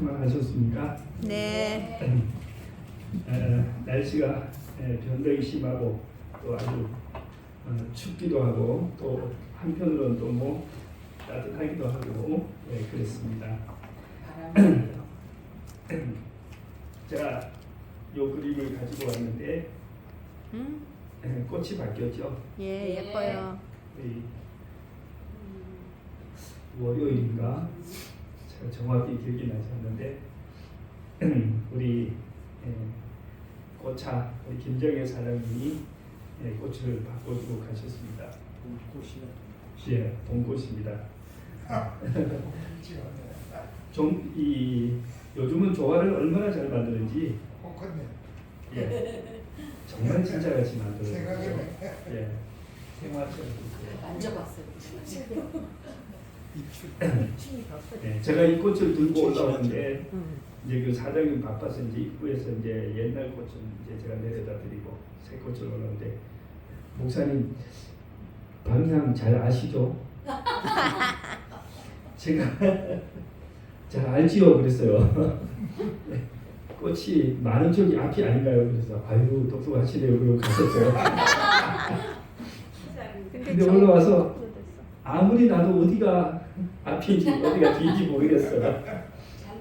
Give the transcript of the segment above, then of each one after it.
평안하셨습니까? 네. 날씨가 변덕이 심하고 또 아주 춥기도 하고 또 한편으로는 또 뭐 따뜻하기도 하고 그렇습니다. 제가 요 그림을 가지고 왔는데 꽃이 바뀌었죠. 예, 예뻐요. 월요일인가 제가 정확히 기억이 나지 않는데 우리 꽃차 우리 김정혜 사장님이 꽃을 바꿔주고 가셨습니다. 예, 봄꽃입니다. 요즘은 조화를 얼마나 잘 만드는지 정말 진짜같이 만들어요. 예, 생화처럼. 만져봤어요. 제가 이 꽃을 들고 올라오는데 이제 그 사장님 바빠서 이제 입구에서 이제 옛날 꽃은 이제 제가 내려다 드리고 새 꽃을 올라오는데 목사님 방향 잘 아시죠? 제가 잘 알지요 그랬어요. 꽃이 많은 쪽이 앞이 아닌가요? 그래서 아유 똑똑하시네요 그러고 갔었어요. 근데 올라와서 아무리 나도 어디가 앞인지 어디가 뒤인지 모르겠어. 잘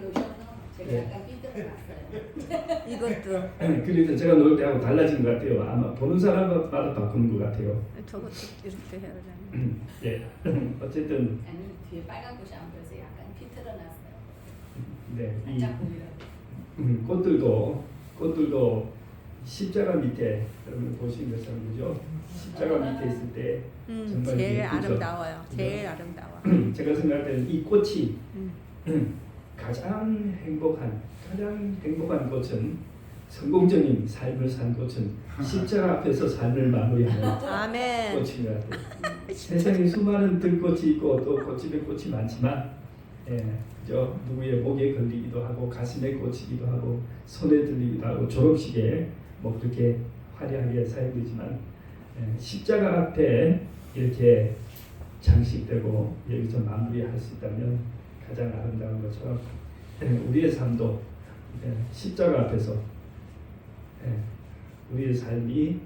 오셔서 제가 약간 삐뚤어놨어요. 이것도 그래서 제가 놀 때하고 달라진 것 같아요. 아마 보는 사람마다 바꾸는 것 같아요. 저것도 이렇게 해야 되잖아요. 예. 어쨌든 아니 뒤에 빨간 꽃이 안 보여서 약간 삐뚤어놨어요. 네, 살짝 보이라고. 꽃들도 십자가 밑에 여러분 보시는 것처럼 그죠? 십자가 밑에 있을 때 정말 제일 예쁘죠? 아름다워요. 제일 아름다워. 제가 생각할 때는 이 꽃이 가장 행복한 꽃은 성공적인 삶을 산 꽃은 십자가 앞에서 삶을 마무리하는 아멘. 꽃인 것 같아요. 세상에 수많은 들꽃이 있고 또 꽃집에 꽃이 많지만 그죠? 누구의 목에 걸리기도 하고 가슴에 꽂히기도 하고 손에 들리기도 하고 졸업식에 뭐 그렇게 화려하게 사용되지만 십자가 앞에 이렇게 장식되고 여기서 마무리할 수 있다면 가장 아름다운 것처럼 우리의 삶도 십자가 앞에서 우리의 삶이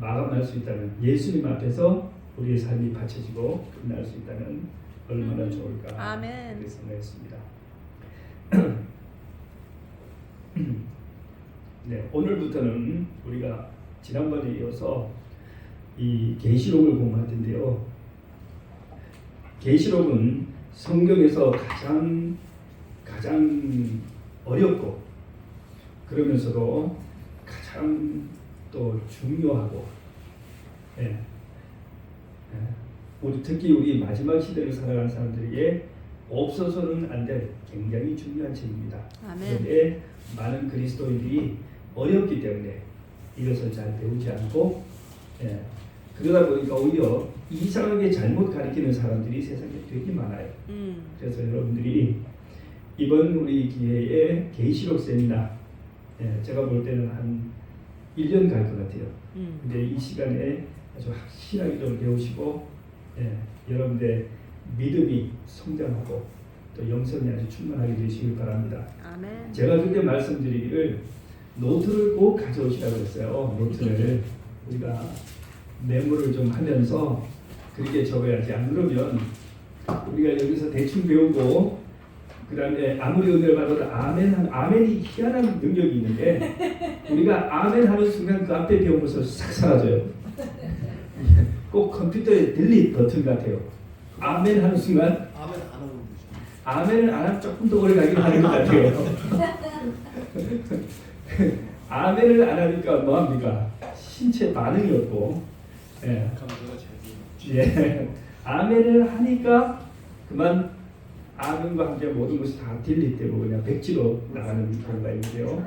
마감할 수 있다면 예수님 앞에서 우리의 삶이 바쳐지고 끝날 수 있다면 얼마나 좋을까 아멘. 그렇게 생각했습니다. 네, 오늘부터는 우리가 지난번에 이어서 이 계시록을 공부할 텐데요. 계시록은 성경에서 가장 어렵고 그러면서도 가장 또 중요하고 특히 우리 마지막 시대를 살아가는 사람들에게 없어서는 안 될 굉장히 중요한 책입니다. 아멘. 그런데 많은 그리스도인들이 어렵기 때문에 이것을 잘 배우지 않고 그러다 보니까 오히려 이상하게 잘못 가르치는 사람들이 세상에 되게 많아요. 그래서 여러분들이 이번 우리 기회에 계시록 세미나 제가 볼 때는 한 1년 갈 것 같아요. 근데 이 시간에 아주 확실하게 좀 배우시고 여러분들의 믿음이 성장하고 또 영성이 아주 충만하게 되시길 바랍니다. 아멘. 제가 그때 말씀드리기를 노트를 꼭 가져오시라고 했어요. 노트를 우리가 메모를 좀 하면서 그렇게 적어야지. 안 그러면 우리가 여기서 대충 배우고 그 다음에 아무리 은혜를 받아도 아멘이 희한한 능력이 있는데 우리가 아멘 하는 순간 그 앞에 배운 것을 싹 사라져요. 꼭 컴퓨터의 딜릿 버튼 같아요. 아멘 하는 순간 아멘을 안 하면 조금 더 오래 가긴 하는 것 같아요. 아멘을 안 하니까 뭐합니까? 신체 반응이 없고 아멘을 하니까 그만 아멘과 함께 모든 것이 다 딜릿되고 그냥 백지로 나가는 경우가 있는데요.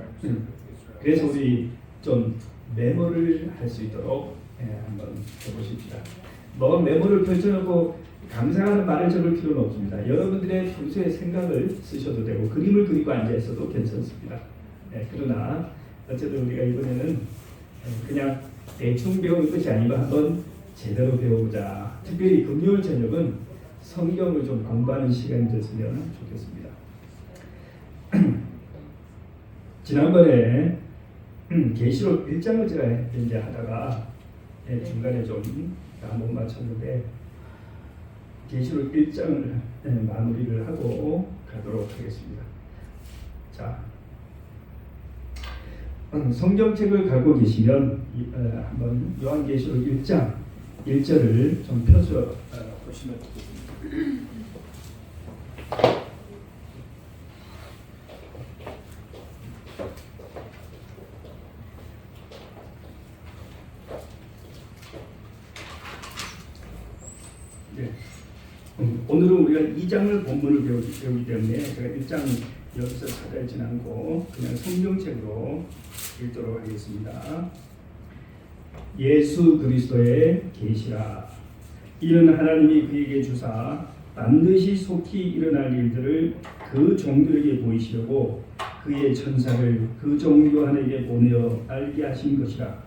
그래서 우리 좀 메모를 할 수 있도록 한번 해보십시다. 뭐 메모를 펼쳐놓고 감상하는 말을 적을 필요는 없습니다. 여러분들의 평소의 생각을 쓰셔도 되고 그림을 그리고 앉아있어도 괜찮습니다. 그러나 어쨌든 우리가 이번에는 그냥 대충 배우는 것이 아니고 한번 제대로 배우자. 특별히 금요일 저녁은 성경을 좀 공부하는 시간이 됐으면 좋겠습니다. 지난번에 계시록 1장을 제가 이제 하다가 중간에 좀 못 맞췄는데 계시록 1장을 마무리를 하고 가도록 하겠습니다. 자, 성경책을 갖고 계시면 한번 요한계시록 1장 1절을 좀 펴서 보시면 좋겠습니다. 네. 오늘은 우리가 2장을 본문을 배우기 때문에 제가 1장 여기서 찾아있진 않고 그냥 성경책으로 읽도록 하겠습니다. 예수 그리스도의 계시라. 이는 하나님이 그에게 주사 반드시 속히 일어날 일들을 그 종들에게 보이시려고 그의 천사를 그 종 요한에게 보내어 알게 하신 것이라.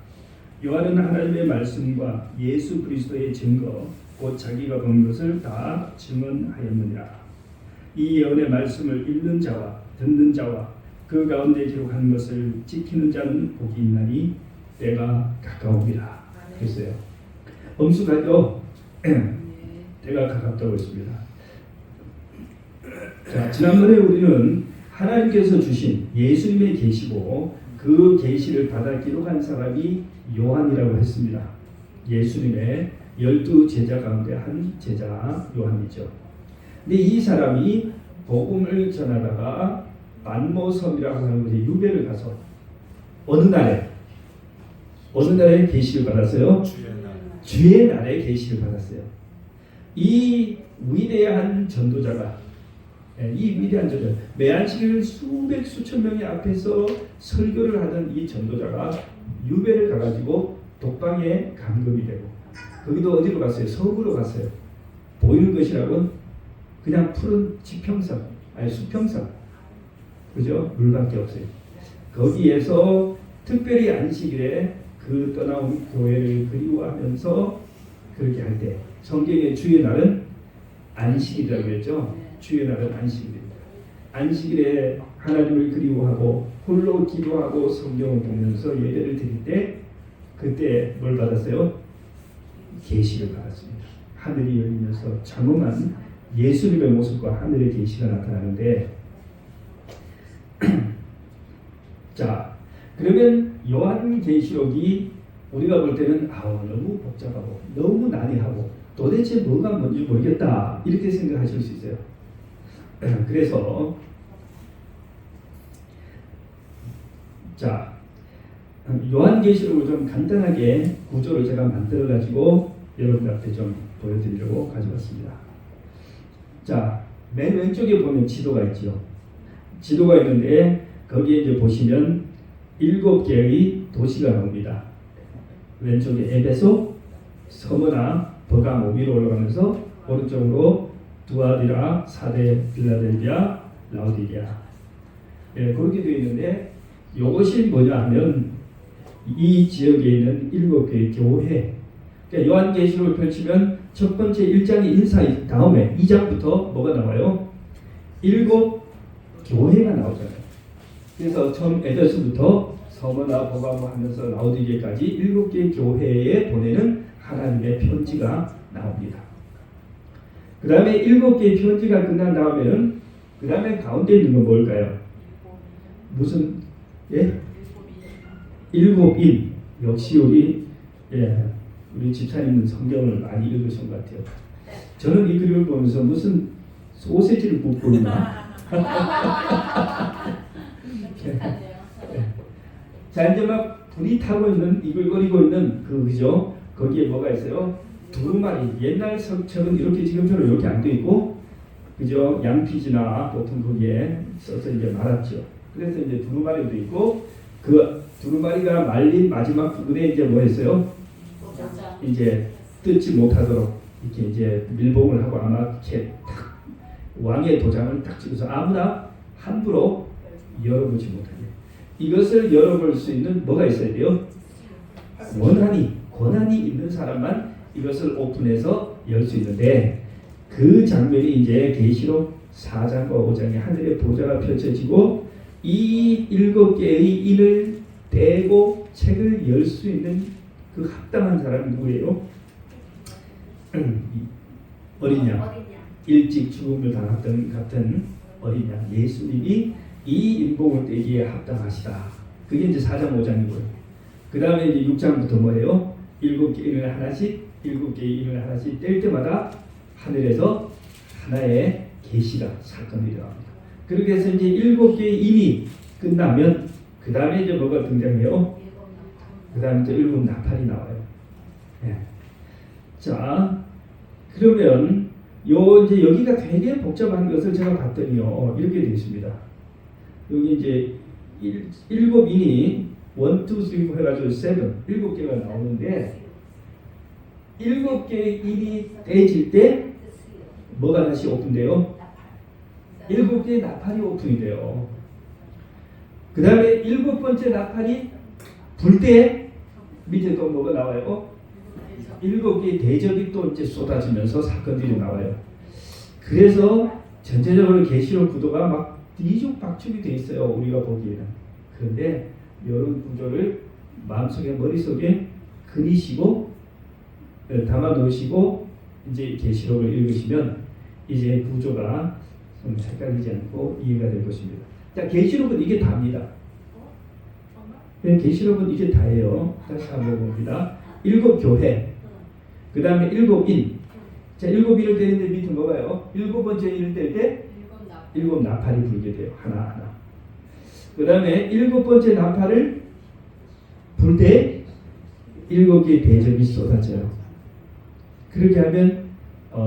요한은 하나님의 말씀과 예수 그리스도의 증거 곧 자기가 본 것을 다 증언하였느니라. 이 예언의 말씀을 읽는 자와 듣는 자와 그 가운데 기록한 것을 지키는 자는 복이 있나니 때가 가까우니라. 그랬어요. 엄숙하죠? 때가 가깝다고 했습니다. 자, 지난번에 우리는 하나님께서 주신 예수님의 계시고 그 계시를 받아 기록한 사람이 요한이라고 했습니다. 예수님의 12 제자 가운데 한 제자 요한이죠. 근데 이 사람이 복음을 전하다가 만모섬이라고 하는 곳에 유배를 가서 어느 날에 계시를 받았어요? 주의 날에 계시를 받았어요. 이 위대한 전도자가 매한식일 수백 수천 명의 앞에서 설교를 하던 이 전도자가 유배를 가가지고 독방에 감금이 되고 거기도 어디로 갔어요? 서울로 갔어요. 보이는 것이라고는 그냥 푸른 지평선, 아니 수평선, 그죠? 물밖에 없어요. 거기에서 특별히 안식일에 그 떠나온 교회를 그리워하면서 그렇게 할 때 성경의 주의 날은 안식일이라고 했죠. 주의 날은 안식일입니다. 안식일에 하나님을 그리워하고 홀로 기도하고 성경을 보면서 예배를 드릴 때 그때 뭘 받았어요? 계시를 받았습니다. 하늘이 열리면서 장엄한 예수님의 모습과 하늘의 계시가 나타나는데 자, 그러면 요한계시록이 우리가 볼 때는 너무 복잡하고 너무 난해하고 도대체 뭐가 뭔지 모르겠다 이렇게 생각하실 수 있어요. 그래서 자, 요한계시록을 좀 간단하게 구조를 제가 만들어 가지고 여러분들 앞에 좀 보여드리려고 가져왔습니다. 자, 맨 왼쪽에 보면 지도가 있죠. 지도가 있는데 거기에 이제 보시면 7개의 도시가 나옵니다. 왼쪽에 에베소, 서머나, 버가모 위로 올라가면서 오른쪽으로 두아디라, 사데, 빌라델비아, 라오디게아. 그렇게 되어 있는데 이것이 뭐냐 하면 이 지역에 있는 7개의 교회. 그러니까 요한계시록을 펼치면 첫 번째 1장의 인사 다음에 2장부터 뭐가 나와요? 7 교회가 나오잖아요. 그래서 처음 에베소부터 서머나 버가모 하면서 라오디게까지 7개의 교회에 보내는 하나님의 편지가 나옵니다. 그 다음에 7개의 편지가 끝난 다음에는 그 다음에 가운데 있는 건 뭘까요? 무슨 일곱인. 역시 우리 집사님은 성경을 많이 읽으신 것 같아요. 저는 이 그림을 보면서 무슨 소세지를 굽고 있나? 자, 이제 막 불이 타고 있는 이글거리고 있는 그죠? 거기에 뭐가 있어요? 두루마리. 옛날 성처럼 이렇게 지금처럼 이렇게 안 돼 있고, 그죠? 양피지나 보통 거기에 써서 이제 말았죠. 그래서 이제 두루마리도 있고, 그 두루마리가 말린 마지막 부분에 이제 뭐 했어요? 이제 뜯지 못하도록 이렇게 이제 밀봉을 하고 아마 이렇게 탁 왕의 도장을 딱 찍어서 아무나 함부로 열어보지 못하게. 이것을 열어볼 수 있는 뭐가 있어야 돼요? 권한이 있는 사람만 이것을 오픈해서 열 수 있는데 그 장면이 이제 계시록 4장과 5장에 하늘의 보좌가 펼쳐지고 이 7개의 인을 떼고 책을 열 수 있는 그 합당한 사람이 누구예요? 어린 양. 일찍 죽음을 당했던 같은 어린 양 예수님이 이 인봉을 떼기에 합당하시다. 그게 이제 4장 5장이고요. 그 다음에 이제 6장부터 뭐예요? 7개 인을 하나씩 7개의 인을 하나씩 뗄 때마다 하늘에서 하나의 계시가 사건이 일어납니다. 그렇게 해서 이제 7개의 인이 끝나면 그 다음에 이제 뭐가 등장해요? 그 다음에 이제 7 나팔이 나와요. 네. 자, 그러면 요 이제 여기가 되게 복잡한 것을 제가 봤더니요 이렇게 되어 있습니다. 여기 이제 7인이 1, 2, 3, 4 해가지고 7개가 나오는데 7개의 인이 떼질 때 뭐가 다시 오픈돼요? 7개의 나팔이 오픈이 돼요. 그 다음에 7번째 나팔이 불 때 밑에 또 뭐가 나와요? 7개의 대접이 또 이제 쏟아지면서 사건들이 나와요. 그래서 전체적으로 계시록 구도가 막 뒤죽박죽이 돼 있어요. 우리가 보기에는. 그런데 이런 구조를 마음속에 머릿속에 그리시고 담아 놓으시고 이제 계시록을 읽으시면 이제 구조가 좀 헷갈리지 않고 이해가 될 것입니다. 자, 계시록은 이게 다입니다. 계시록은 이게 다예요. 다시 한번 봅니다. 7 교회, 그 다음에 7 인. 자, 7인을 떼는데 밑에 뭐가요? 7번째 인을 뗄 때 7 나팔이 불게 돼요. 하나하나. 그 다음에 7번째 나팔을 불 때 7개의 대접이 쏟아져요. 그렇게 하면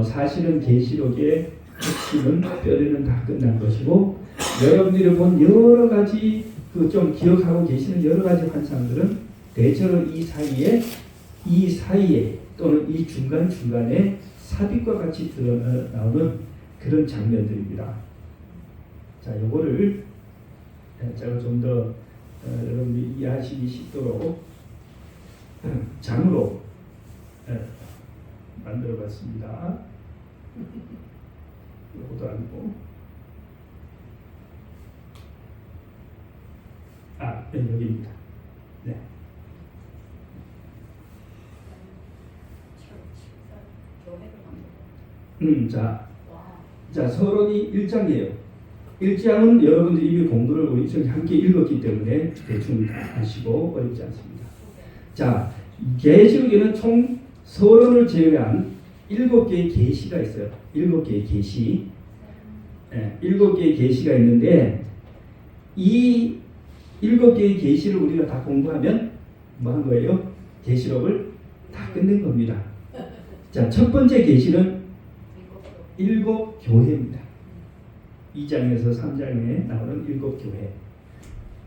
사실은 계시록의 핵심은 뼈대는 다 끝난 것이고 여러분들이 본 여러 가지 그 좀 기억하고 계시는 여러 가지 환상들은 대체로 이 사이에 또는 이 중간에 삽입과 같이 드러나오는 그런 장면들입니다. 자, 요거를 제가 좀 더 여러분들이 이해하시기 쉽도록 장으로 만들어 봤습니다. 요것도 아니고 여기입니다. 네. 자, 서론이 1장이에요. 1장은 여러분들이 이미 공부를 우리 함께 읽었기 때문에 대충 아시고 어렵지 않습니다. 자, 계시록에는 총 서론을 제외한 7개의 계시가 있어요. 7개의 계시. 7개의 계시가 있는데 이 7개의 계시를 우리가 다 공부하면 뭐 한 거예요? 계시록을 다 끝낸 겁니다. 자, 첫 번째 계시는 7 교회입니다. 2장에서 3장에 나오는 7 교회.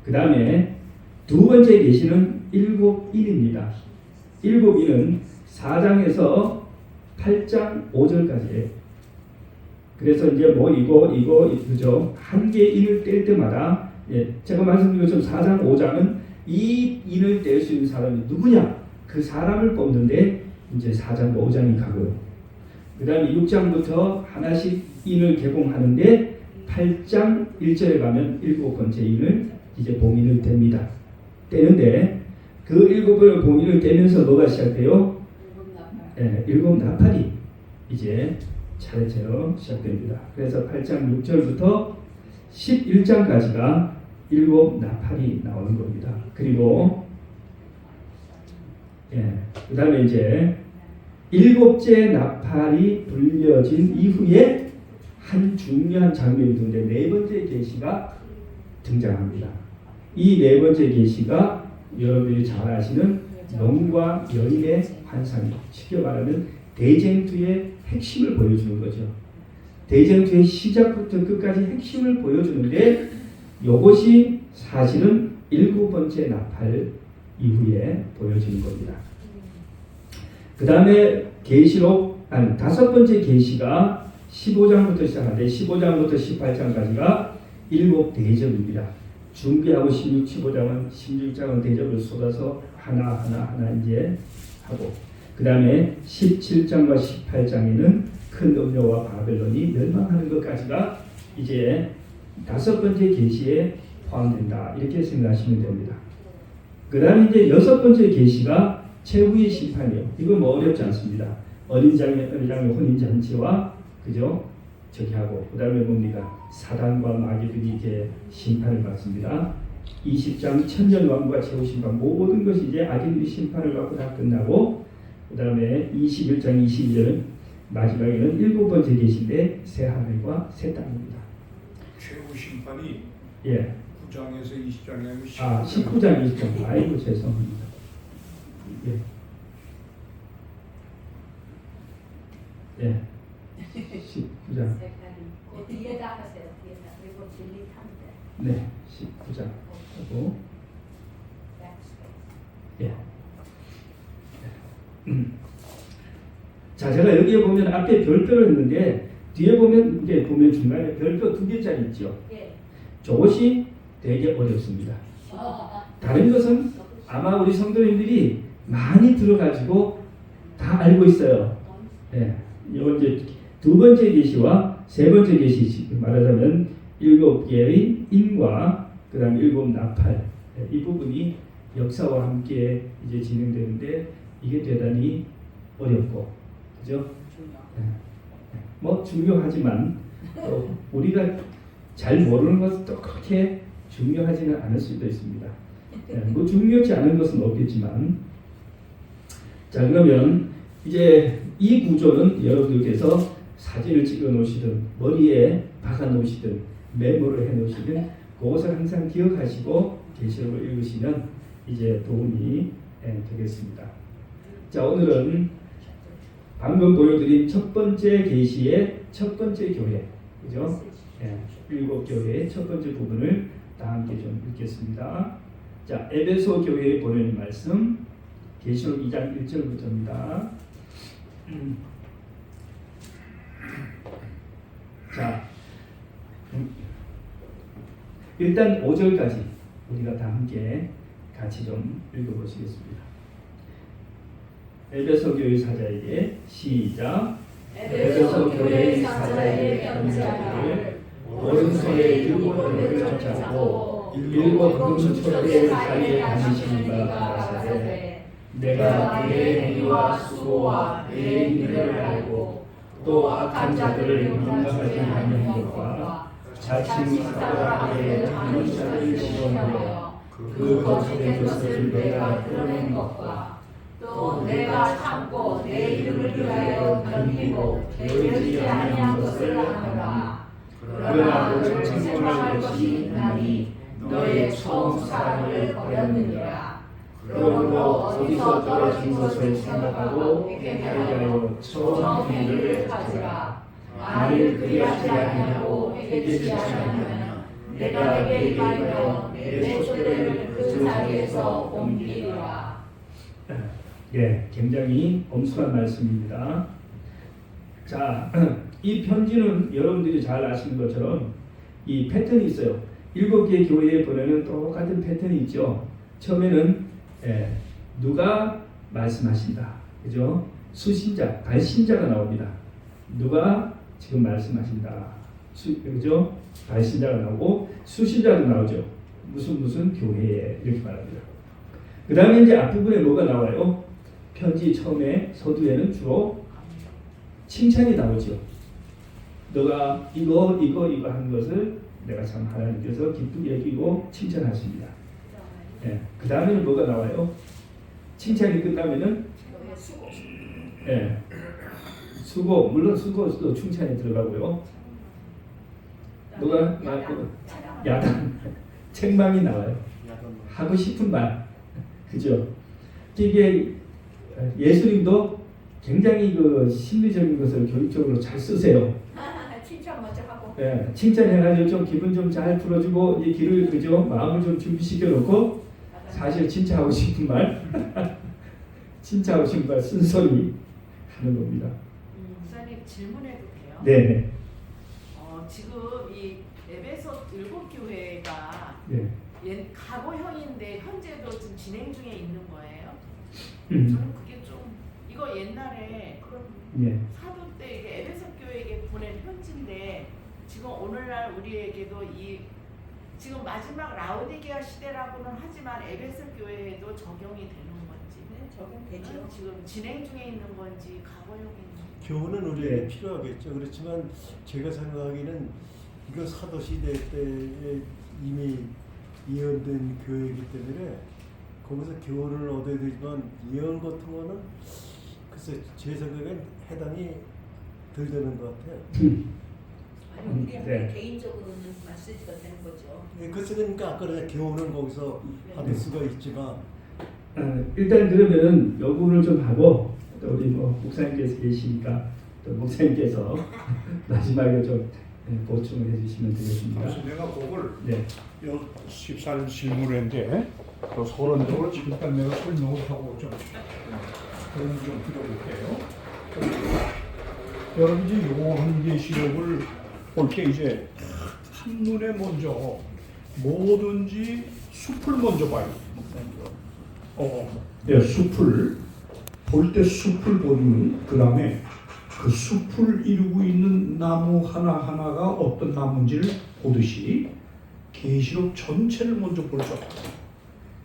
그 다음에 두 번째 계시는 7 인입니다. 7 인은 4장에서 8장 5절까지예요. 그래서 이제 뭐 이거 그죠? 한 개 인을 뗄 때마다 제가 말씀드린 것처럼 4장 5장은 이 인을 뗄 수 있는 사람이 누구냐? 그 사람을 뽑는데 이제 4장 5장이 가고요. 그 다음에 6장부터 하나씩 인을 개봉하는데 8장 1절에 가면 7번째 인을 이제 봉인을 뗍니다. 떼는데 그 7번의 봉인을 떼면서 뭐가 시작돼요? 7 나팔이 이제 차례차례로 시작됩니다. 그래서 8장 6절부터 11장까지가 7 나팔이 나오는 겁니다. 그리고 그 다음에 이제 7째 나팔이 불려진 이후에 한 중요한 장면이 있는데 네 번째 계시가 등장합니다. 이 네 번째 계시가 여러분들이 잘 아시는 영과 여인의 환상이죠. 쉽게 말하면 대쟁투의 핵심을 보여주는 거죠. 대쟁투의 시작부터 끝까지 핵심을 보여주는데 이것이 사실은 7번째 나팔 이후에 보여지는 겁니다. 그 다음에 계시록 5번째 계시가 15장부터 시작하는데 15장부터 18장까지가 7 대접입니다. 준비하고 16, 15장은 16장은 대접을 쏟아서 하나하나 이제 하고 그 다음에 17장과 18장에는 큰 음료와 바벨론이 멸망하는 것까지가 이제 5번째 계시의 포함된다. 이렇게 생각하시면 됩니다. 그 다음에 이제 6번째 계시가 최후의 심판이요. 이거 뭐 어렵지 않습니다. 어린 장의 혼인 잔치와 그죠? 저기 하고 그 다음에 뭡니까? 사단과 마귀들이 이제 심판을 받습니다. 20장 천년 왕과 최후 심판 모든 것이 이제 악인들이 심판을 받고 다 끝나고 그 다음에 21장 22절 마지막에는 7번째 계시인데 새 하늘과 새 땅입니다. 최후 심판이 예. 9장에서 20장이 아니고 19장 20장. 아이고 죄송합니다. 예. 예. 19장. 그 뒤에다 하세요. 뒤에다. 그리고 딜리트하면 돼. 네. 19장. 하고 예. 자, 제가 여기에 보면 앞에 별표를 했는데 뒤에 보면 이제 보면 중간에 별표 2개짜리 있죠. 예. 저것이 되게 어렵습니다. 다른 것은 아마 우리 성도님들이 많이 들어가지고 다 알고 있어요. 예. 이건 이제 2번째 계시와 3번째 계시 말하자면 7개의 인과 그다음 7 나팔 이 부분이 역사와 함께 이제 진행되는데 이게 대단히 어렵고 그죠? 뭐 중요하지만 또 우리가 잘 모르는 것은 또 그렇게 중요하지는 않을 수도 있습니다. 뭐 중요하지 않은 것은 없겠지만 자 그러면 이제 이 구조는 여러분들께서 사진을 찍어 놓으시든 머리에 박아 놓으시든 메모를 해 놓으시든 그것을 항상 기억하시고 계시록을 읽으시면 이제 도움이 되겠습니다. 자 오늘은 방금 보여드린 첫 번째 계시의 첫 번째 교회 그죠? 7교회의 첫 번째 부분을 다 함께 좀 읽겠습니다. 자 에베소 교회에 보내는 말씀 계시록 2장 1절부터입니다. 자 일단 5절까지 우리가 다 함께 같이 좀 읽어보시겠습니다. 에베소 교회 사자에게 시작. 에베소 교회 사자에게 편지하기를 오른손에 7번을 잡고 7 금수초대 사이에 다니시니가 가라사대 내가 그의 행위와 수고와 그의 일을 알고 또 악한 자들을 용납하지 않는 것과 자칭 사랑하게 하는 자를 시험하여 그 거룩의 것을 내가 끌어낸 것과 또 내가 참고 내 이름을 위하여 견디고 게으르지 아니한 것을 아노라. 그러나 너를 책망할 것이 있나니 너의 처음 사랑을 버렸느니라. 그러므로 어디서 떨어진 것을 생각하고 회개하여 처음 행위를 가지라. 만일 그리하지 아니하고 회개치 않으면 내가 내게 임하여 내 손을 그 자리에서 옮기리라. 예, 굉장히 엄숙한 말씀입니다. 자, 이 편지는 여러분들이 잘 아시는 것처럼 이 패턴이 있어요. 7개 교회에 보내는 똑같은 패턴이 있죠. 처음에는 누가 말씀하신다, 그죠? 수신자, 발신자가 나옵니다. 누가 지금 말씀하신다, 그죠? 발신자가 나오고 수신자도 나오죠. 무슨 교회에 이렇게 말합니다. 그 다음에 이제 앞부분에 뭐가 나와요? 편지 처음에 서두에는 주로 칭찬이 나오죠. 너가 이거 한 것을 내가 참 하나님께서 기쁘게 여기고 칭찬하십니다. 예, 그 다음에는 뭐가 나와요? 칭찬이 끝나면은 수고 물론 수고도 칭찬에 들어가고요. 너가 야단 책망이 나와요. 하고 싶은 말 그죠? 이게 예수님도 굉장히 그 심리적인 것을 교육적으로 잘 쓰세요. 칭찬 먼저 하고. 예, 칭찬해가지고 좀 기분 좀 잘 풀어주고 이 길을 그죠 마음을 좀 준비시켜 놓고 사실 진짜 하고 싶은 말, 진짜 하고 싶은 말 쓴소리 하는 겁니다. 목사님 질문해도 돼요? 네네. 지금 이 에베소 7교회가 과거형인데 현재도 지금 진행 중에 있는 거예요? 저는 그게 좀 이거 옛날에 사도 때 이게 에베소 교회에게 보낸 편지인데 지금 오늘날 우리에게도 이 지금 마지막 라오디게아 시대라고는 하지만 에베소 교회에도 적용이 되는 건지 적용되죠. 지금 진행 중에 있는 건지 과거형인 건지 교훈은 우리에게 필요하겠죠. 그렇지만 제가 생각하기는 이거 사도 시대 때에 이미 예언된 교회이기 때문에 거기서 교훈을 얻어야 되지만 예언 같은 거는 글쎄 제 생각엔 해당이 덜 되는 것 같아요. 아니 우리한테 네. 개인적으로는 메시지가 되는 거죠. 그래서 그러니까 아까 그냥 교훈은 거기서 받을 수가 있지만 일단 그러면은 요구를 좀 하고 또 우리 뭐 목사님께서 계시니까 또 목사님께서 마지막에 좀 보충을 해주시면 되겠습니다. 그래서 내가 그걸 네. 14일 실무인데 또 서론적으로 일단 내가 설명을 하고 좀 그런 좀 드려볼게요. 여러분 이제 요한계시록을 볼 때 이제 한눈에 먼저 뭐든지 숲을 먼저 봐요. 네, 숲을 볼 때 숲을 보면 그 다음에 그 숲을 이루고 있는 나무 하나하나가 어떤 나무인지를 보듯이 계시록 전체를 먼저 볼 줄 알아요.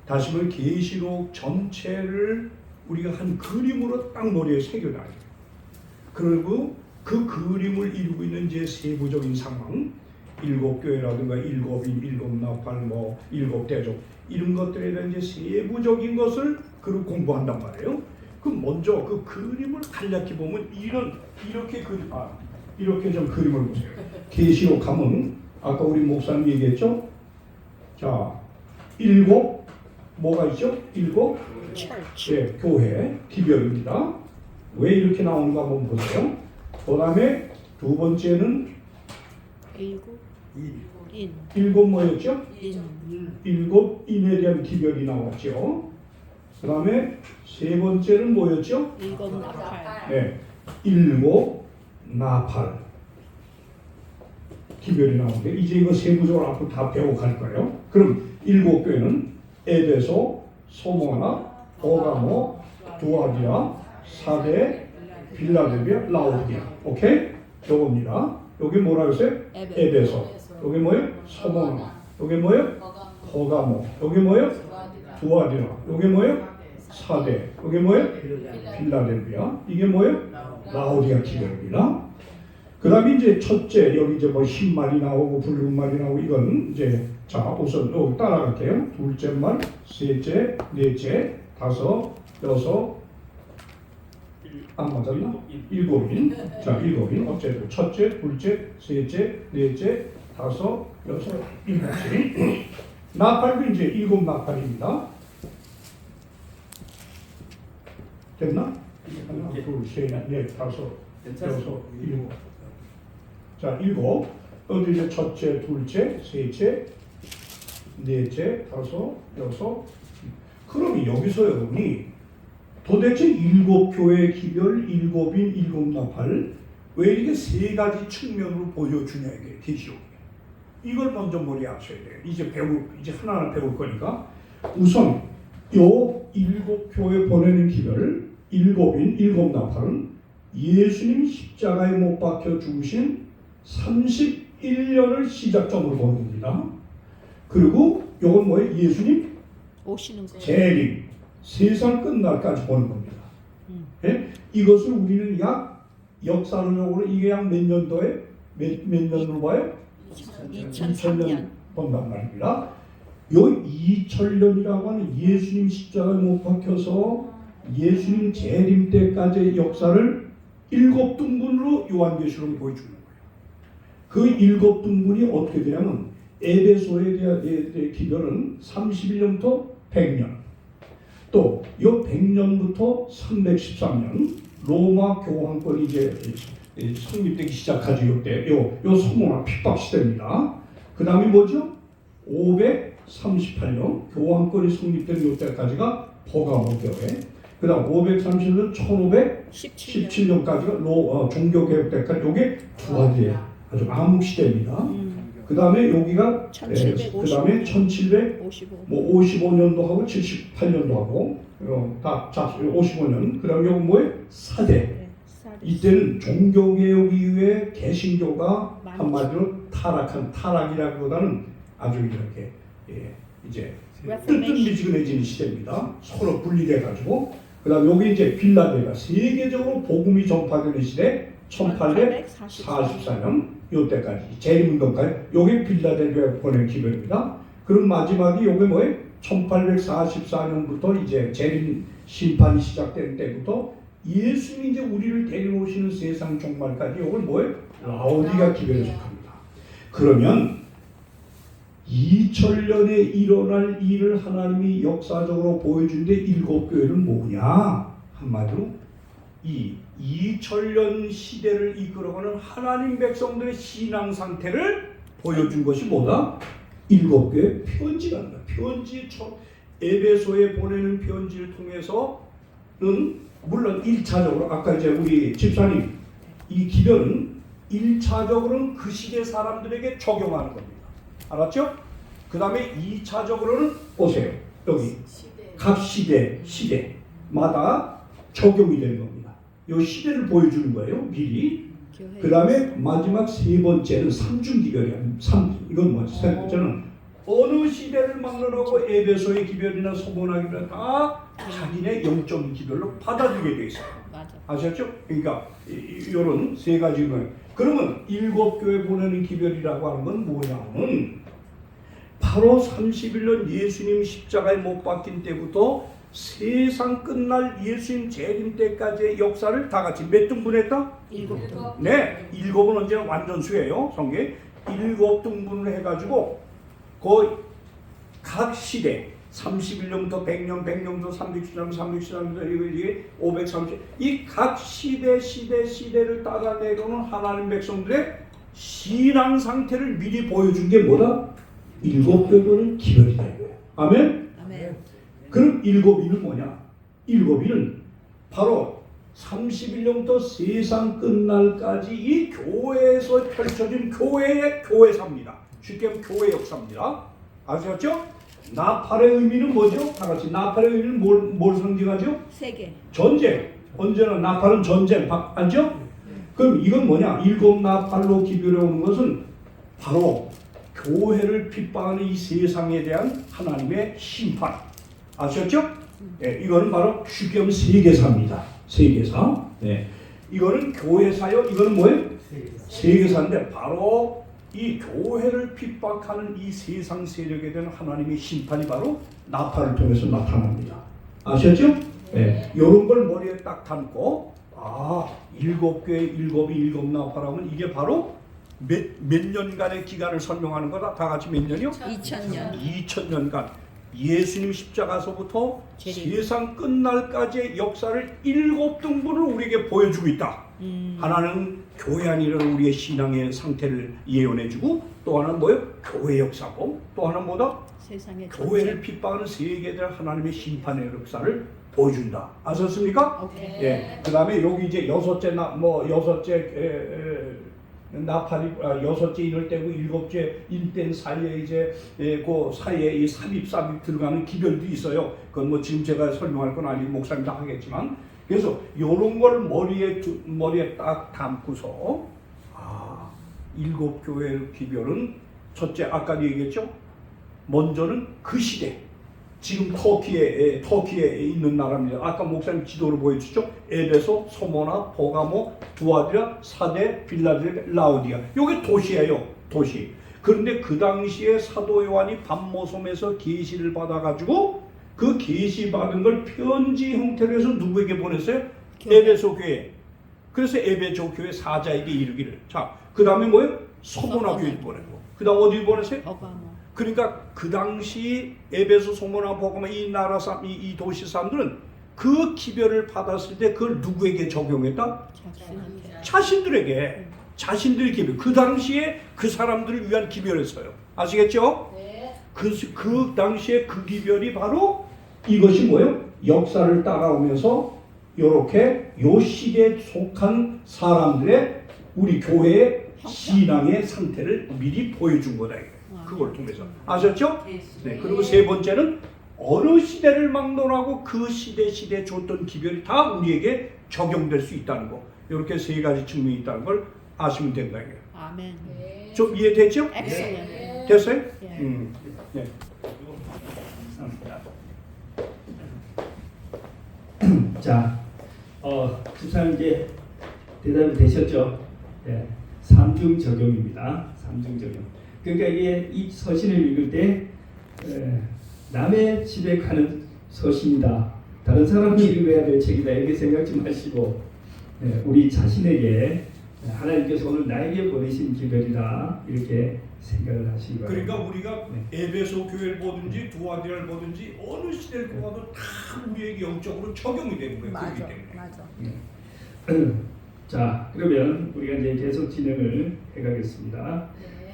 다시 말해 계시록 전체를 우리가 한 그림으로 딱 머리에 새겨놔야 돼요. 그리고 그 그림을 이루고 있는 이제 세부적인 상황, 일곱 교회라든가 일곱인, 일곱 나팔, 뭐 일곱 대족 이런 것들에 대한 이제 세부적인 것을 그 공부한단 말이에요. 그럼 먼저 그 그림을 간략히 보면 이렇게 이렇게 좀 그림을 보세요. 계시록 가면 아까 우리 목사님 얘기했죠. 자, 일곱 뭐가 있죠? 일곱 예, 교회 기별입니다. 왜 이렇게 나오는가 한번 보세요. 그 다음에 두 번째는 일곱 뭐였죠? 일곱 인에 대한 기별이 나왔죠. 그 다음에 세 번째는 뭐였죠? 일곱 나팔. 네, 일곱 나팔 기별이 나오는데 이제 이거 세부적으로 앞으로 다 배워갈 거예요. 그럼 일곱 교회는 에베소, 소모나, 버가모, 두아디아, 사데, 빌라델비아, 라오디게아. 오케이? 요겁니다. 여기 뭐라 그랬어요? 에베소. 여기 뭐예요? 소모나. 여기 뭐예요? 버가모. 여기 뭐예요? 두아디아. 여기 뭐예요? 사대. 여기 뭐예요? 빌라델비아. 이게 뭐예요? 라오디게아 기별입니다. 그 다음에 이제 첫째, 여기 이제 뭐 흰 말이 나오고 붉은 말이 나오고 이건 이제 자 우선 여기 따라갈게요. 둘째 말, 셋째, 넷째, 다섯, 여섯, 안 맞았나? 일곱인. 자, 일곱인. 어쨌든 첫째, 둘째, 셋째, 넷째, 다섯, 여섯, 일곱인. 나팔도 이제 일곱 나팔입니다. 됐나? 하나, 둘, 셋, 넷, 다섯, 여섯, 일곱. 자, 일곱. 여기 이제 첫째, 둘째, 셋째, 넷째, 다섯, 여섯. 그럼 여기서 여러분이 도대체 일곱 교회 기별, 일곱인, 일곱 나팔 왜 이렇게 세 가지 측면으로 보여주냐 이게 계시록이. 이걸 먼저 머리에 하셔야 돼요. 이제 하나하나 배울 거니까 우선 요 일곱 교회 보내는 기별, 일곱인, 일곱 나팔은 예수님 십자가에 못 박혀 죽으신 31년을 시작점으로 보는 겁니다. 그리고 요건 뭐예요? 예수님 오시는 거. 재림, 세상 끝날까지 보는 겁니다. 예? 이것을 우리는 약 역사적으로 이게 약 몇 년도에 몇 년으로 봐요? 2000년 본단 말입니다. 요 2000년이라고 하는 예수님 십자가에 못 박혀서 예수님 재림 때까지의 역사를 일곱 등분으로 요한계시록이 보여주는 거예요. 그 일곱 등분이 어떻게 되냐면 에베소에 대한 기별은 31년부터 100년, 또 요 100년부터 313년 로마 교황권이 이제 성립되기 시작하죠. 이때 요 소모나 핍박 시대입니다. 그 다음에 뭐죠? 538년 교황권이 성립된 요때까지가 버가모 교회. 그 다음 530년 1517년까지가 종교개혁 때까지 요게 두아디아 아주 암흑 시대입니다. 그 다음에 여기가 1755. 그 다음에 1755년도 하고 78년도 하고 다 55년. 그 다음에 요거 뭐예요? 사대. 이때는 종교개혁 이후에 개신교가 한마디로 타락이라기보다는 아주 이렇게 이제 Reformation. 뜨뜻미지근해지는 시대입니다. 서로 분리돼 가지고 그다음 여기 이제 빌라델피아 세계적으로 복음이 전파되는 시대 1844년 요때까지 재림운동까지 요게 빌라델피아 보낸 기별입니다. 그럼 마지막이 요게 뭐예요? 1844년부터 이제 재림 심판이 시작된 때부터 예수님이 이제 우리를 데려오시는 세상 종말까지 요걸 뭐예요? 라오디가 기별에 속합니다. 그러면 2000년에 일어날 일을 하나님이 역사적으로 보여준데 일곱 교회는 뭐냐? 한마디로 이 2000년 시대를 이끌어가는 하나님 백성들의 신앙 상태를 보여준 것이 뭐다? 일곱 교회 편지란다. 편지 에베소에 보내는 편지를 통해서는 물론 1차적으로 아까 이제 우리 집사님 이 기별은 1차적으로는 그 시대 사람들에게 적용하는 겁니다. 알았죠? 그 다음에 2차적으로는 보세요. 여기 각 시대마다 적용이 되는 겁니다. 이 시대를 보여주는 거예요. 미리. 교회. 그 다음에 마지막 세 번째는 삼중기별이야. 이건 뭐지? 세 번째는 어느 시대를 막론하고 에베소의 기별이나 소모나 기별 다 자기네 영적인 기별로 받아들이게 돼 있어요. 맞아. 아셨죠? 그러니까 이런 세 가지 거예요. 그러면 일곱 교회 보내는 기별이라고 하는 건 뭐냐면 바로 31년 예수님 십자가에 못 박힌 때부터 세상 끝날 예수님 재림 때까지의 역사를 다 같이 몇 등분했다? 7등. 네, 일곱은 언제나 완전수예요. 성경 7등분을 해가지고 각 시대 31년부터 100년, 100년부터 360년, 360년, 이게 530. 이 각 시대를 따라 내려오는 하나님 백성들의 신앙 상태를 미리 보여준 게 뭐다? 일곱 교회는 기별이다. 아멘? 아멘. 그럼 일곱이는 뭐냐? 일곱이는 바로 31년부터 세상 끝날까지 이 교회에서 펼쳐진 교회의 교회사입니다. 쉽게 하면 교회 역사입니다. 아셨죠? 나팔의 의미는 뭐죠? 다 같이 나팔의 의미는 뭘 상징하죠? 세계. 전쟁. 언제나 나팔은 전쟁. 알죠? 그럼 이건 뭐냐? 일곱 나팔로 기별해 오는 것은 바로 교회를 핍박하는 이 세상에 대한 하나님의 심판. 아셨죠? 네, 이거는 바로 쉽게 하면 세계사입니다. 세계사. 네. 이거는 교회사요. 이거는 뭐예요? 세계사인데 바로 이 교회를 핍박하는 이 세상 세력에 대한 하나님의 심판이 바로 나팔을 통해서 나타납니다. 아셨죠? 네. 이런 걸 머리에 딱 담고 일곱 교회 일곱 나팔하면 이게 바로 몇 년간의 기간을 설명하는 거다. 다 같이 몇 년이요? 2000년. 2000년간 예수님 십자가서부터 재림. 세상 끝날까지의 역사를 7등분을 우리에게 보여주고 있다. 하나는 교회 안이라는 우리의 신앙의 상태를 예언해주고 또 하나는 뭐예요? 교회 역사고 또 하나는 뭐다? 세상의 교회를 핍박하는 세계들 하나님의 심판의 역사를 보여준다. 아셨습니까? 오케이. 예. 그 다음에 여기 이제 여섯째 나팔이 여섯째 인을 떼고 일곱째 인땐 사이에 이제 그 사이에 이 삽입 들어가는 기별도 있어요. 그건 뭐 지금 제가 설명할 건 아니고 목사님 다 하겠지만 그래서 이런 걸 머리에 딱 담고서 일곱 교회의 기별은 첫째 아까 얘기했죠. 먼저는 그 시대. 지금 터키에 있는 나라입니다. 아까 목사님 지도로 보여주죠. 에베소, 소모나, 보가모, 두아디라, 사데, 빌라델피아, 라오디아. 이게 도시예요. 도시. 그런데 그 당시에 사도 요한이 밤모섬에서 계시를 받아가지고 그 계시 받은 걸 편지 형태로 해서 누구에게 보냈어요? 에베소 교회. 그래서 에베소 교회 사자에게 이르기를. 자, 그 다음에 뭐예요? 소모나 교회에 보내고. 그 다음 어디 보냈어요? 버가모. 그러니까 그 당시 에베소, 소모나, 보가모 이 나라 이 도시 사람들은 그 기별을 받았을 때 그걸 누구에게 적용했다? 자신한테. 자신들의 기별. 그 당시에 그 사람들을 위한 기별이었어요. 아시겠죠? 네. 그 당시에 그 기별이 바로 이것이 뭐예요? 역사를 따라오면서 이렇게 요 시대에 속한 사람들의 우리 교회의 신앙의 상태를 미리 보여준 거다. 그걸 통해서. 아셨죠? 네. 그리고 세 번째는 어느 시대를 막론하고 그 시대에 줬던 기별이 다 우리에게 적용될 수 있다는 거. 이렇게 세 가지 측면이 있다는 걸 아시면 된다. 아멘. 네. 좀 이해됐죠? 엑셀런트. 됐어요? 예. 네. 감사합니다. 자, 집사님 이제 대답이 되셨죠? 예, 삼중 적용입니다. 삼중 적용. 그러니까 이게 이 서신을 읽을 때 남의 집에 가는 서신이다. 다른 사람이 읽어야 될 책이다. 이렇게 생각지 마시고 우리 자신에게 하나님께서 오늘 나에게 보내신 기별이다. 이렇게 생각을 하시기 바랍니다. 그러니까 우리가 에베소 교회를 보든지 두아디아를 보든지 어느 시대를 가도 다 우리에게 영적으로 적용이 되는 거예요. 그렇기 맞아, 때문에. 맞아. 자, 그러면 우리가 이제 계속 진행을 해가겠습니다.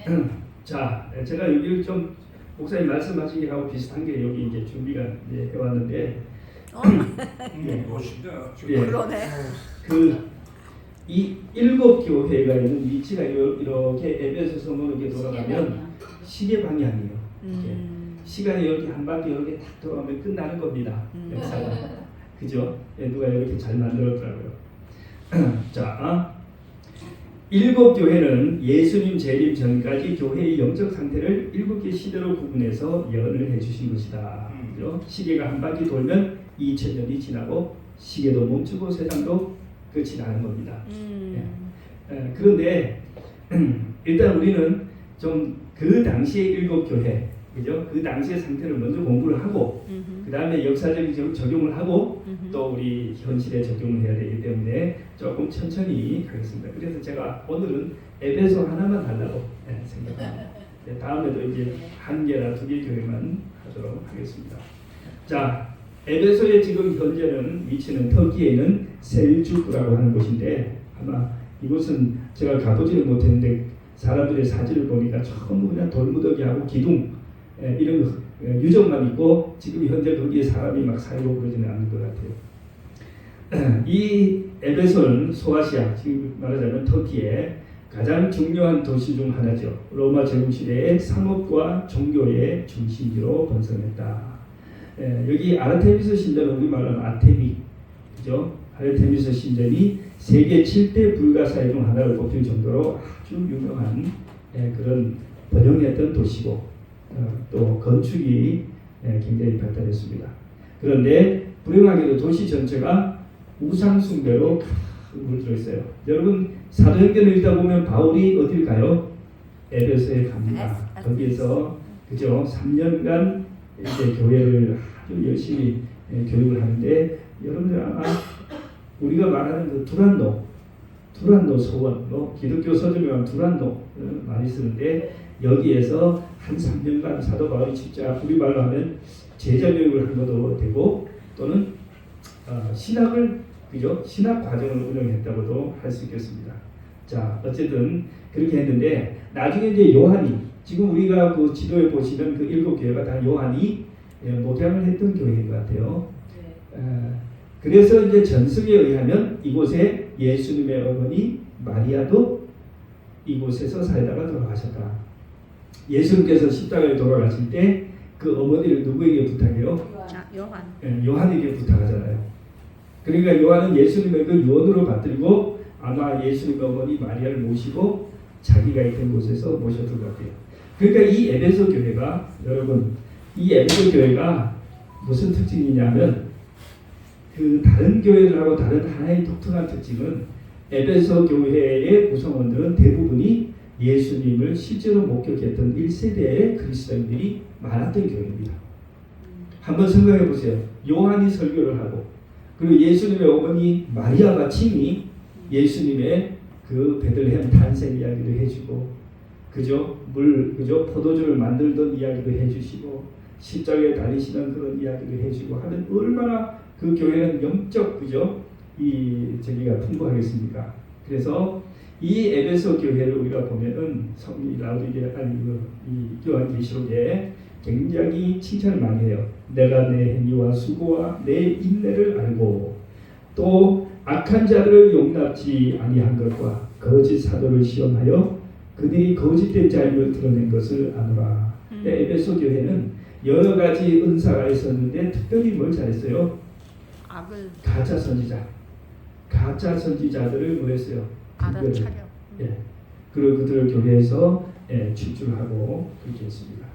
네. 자, 제가 여기를 좀 목사님 말씀하신 게하고 비슷한 게 여기 이제 준비가 이제 해왔는데, 멋있다. 예. 그러네. 이 7교회가 있는 위치가 이렇게 에베소 성으로 이렇게 돌아가면 시계 방향이에요. 이렇게. 시간이 이렇게 한 바퀴 이렇게 딱 돌아가면 끝나는 겁니다. 역사가. 그죠? 누가 이렇게 잘 만들었더라고요. 자, 7교회는 예수님 재림 전까지 교회의 영적 상태를 7개 시대로 구분해서 예언을 해주신 것이다. 그죠? 시계가 한 바퀴 돌면 2000년이 지나고 시계도 멈추고 세상도 끝이 나는 겁니다. 그런데 일단 우리는 좀 그 당시의 7교회, 그죠? 그 당시의 상태를 먼저 공부를 하고 그 다음에 역사적인 적용을 하고 또 우리 현실에 적용을 해야 되기 때문에 조금 천천히 가겠습니다. 그래서 제가 오늘은 에베소 하나만 하려고 생각합니다. 다음에도 이제 한 개나 2개 교회만 하도록 하겠습니다. 자, 에베소의 지금 현재는 위치는 터키에 있는 셀주크라고 하는 곳인데 아마 이곳은 제가 가보지는 못했는데 사람들의 사진을 보니까 전부 그냥 돌무더기하고 기둥 이런 유적만 있고 지금 현재 거기에 사람이 막 살고 그러지는 않는 것 같아요. 이 에베소는 소아시아, 지금 말하자면 터키의 가장 중요한 도시 중 하나죠. 로마 제국시대의 상업과 종교의 중심지로 번성했다. 여기 아르테미스 신전은 우리말로 아테미, 그죠? 아르테미스 신전이 세계 7대 불가사의 중 하나를 꼽힐 정도로 아주 유명한 그런 번영했던 도시고 또 건축이 굉장히 발달했습니다. 그런데 불행하게도 도시 전체가 우상 숭배로 물들어 있어요. 여러분 사도행전을 읽다 보면 바울이 어딜 가요? 에베소에 갑니다. 거기에서 그죠? 3년간 이제 교회를 아주 열심히 교육을 하는데 여러분들 아마 우리가 말하는 그 두란노 소원, 기독교 서점에 두란노 많이 쓰는데 여기에서 한 3년간 사도 바울이 진짜 우리말로 하면 제자 교육을 한 것도 되고 또는 신학을 그죠? 신학 과정을 운영했다고도 할 수 있겠습니다. 자, 어쨌든 그렇게 했는데 나중에 이제 요한이 지금 우리가 그 지도에 보시면 그 7교회가 다 요한이 목양을 했던 교회인 것 같아요. 그래서 이제 전승에 의하면 이곳에 예수님의 어머니 마리아도 이곳에서 살다가 돌아가셨다. 예수님께서 십자가에 돌아가실 때 그 어머니를 누구에게 부탁해요? 요한. 요한에게 부탁하잖아요. 그러니까 요한은 예수님의 그 유언으로 받들고 아마 예수님의 어머니 마리아를 모시고 자기가 있던 곳에서 모셨던 것 같아요. 그러니까 이 에베소 교회가 여러분 이 에베소 교회가 무슨 특징이냐면 그 다른 교회들하고 다른 하나의 독특한 특징은 에베소 교회의 구성원들은 대부분이 예수님을 실제로 목격했던 1세대의 그리스도인들이 많았던 교회입니다. 한번 생각해 보세요. 요한이 설교를 하고 그리고 예수님의 어머니 마리아가 친히 예수님의 그 베들레헴 탄생 이야기도 해주고 그죠? 그죠? 포도주를 만들던 이야기도 해주시고 십자가에 달리시는 그런 이야기도 해주고 하면 얼마나 그 교회는 영적 그죠? 저기가 풍부하겠습니까? 그래서 이 에베소 교회를 우리가 보면은 이 요한계시록에 굉장히 칭찬을 많이 해요. 내가 내 행위와 수고와 내 인내를 알고 또 악한 자들을 용납지 아니한 것과 거짓 사도를 시험하여 그들이 거짓된 자임을 드러낸 것을 아노라. 에베소 교회는 여러 가지 은사가 있었는데 특별히 뭘 잘했어요? 가짜 선지자들을 뭐 했어요? 알아차려. 예. 그리고 그들을 교회에서 출주하고 그렇게 했습니다.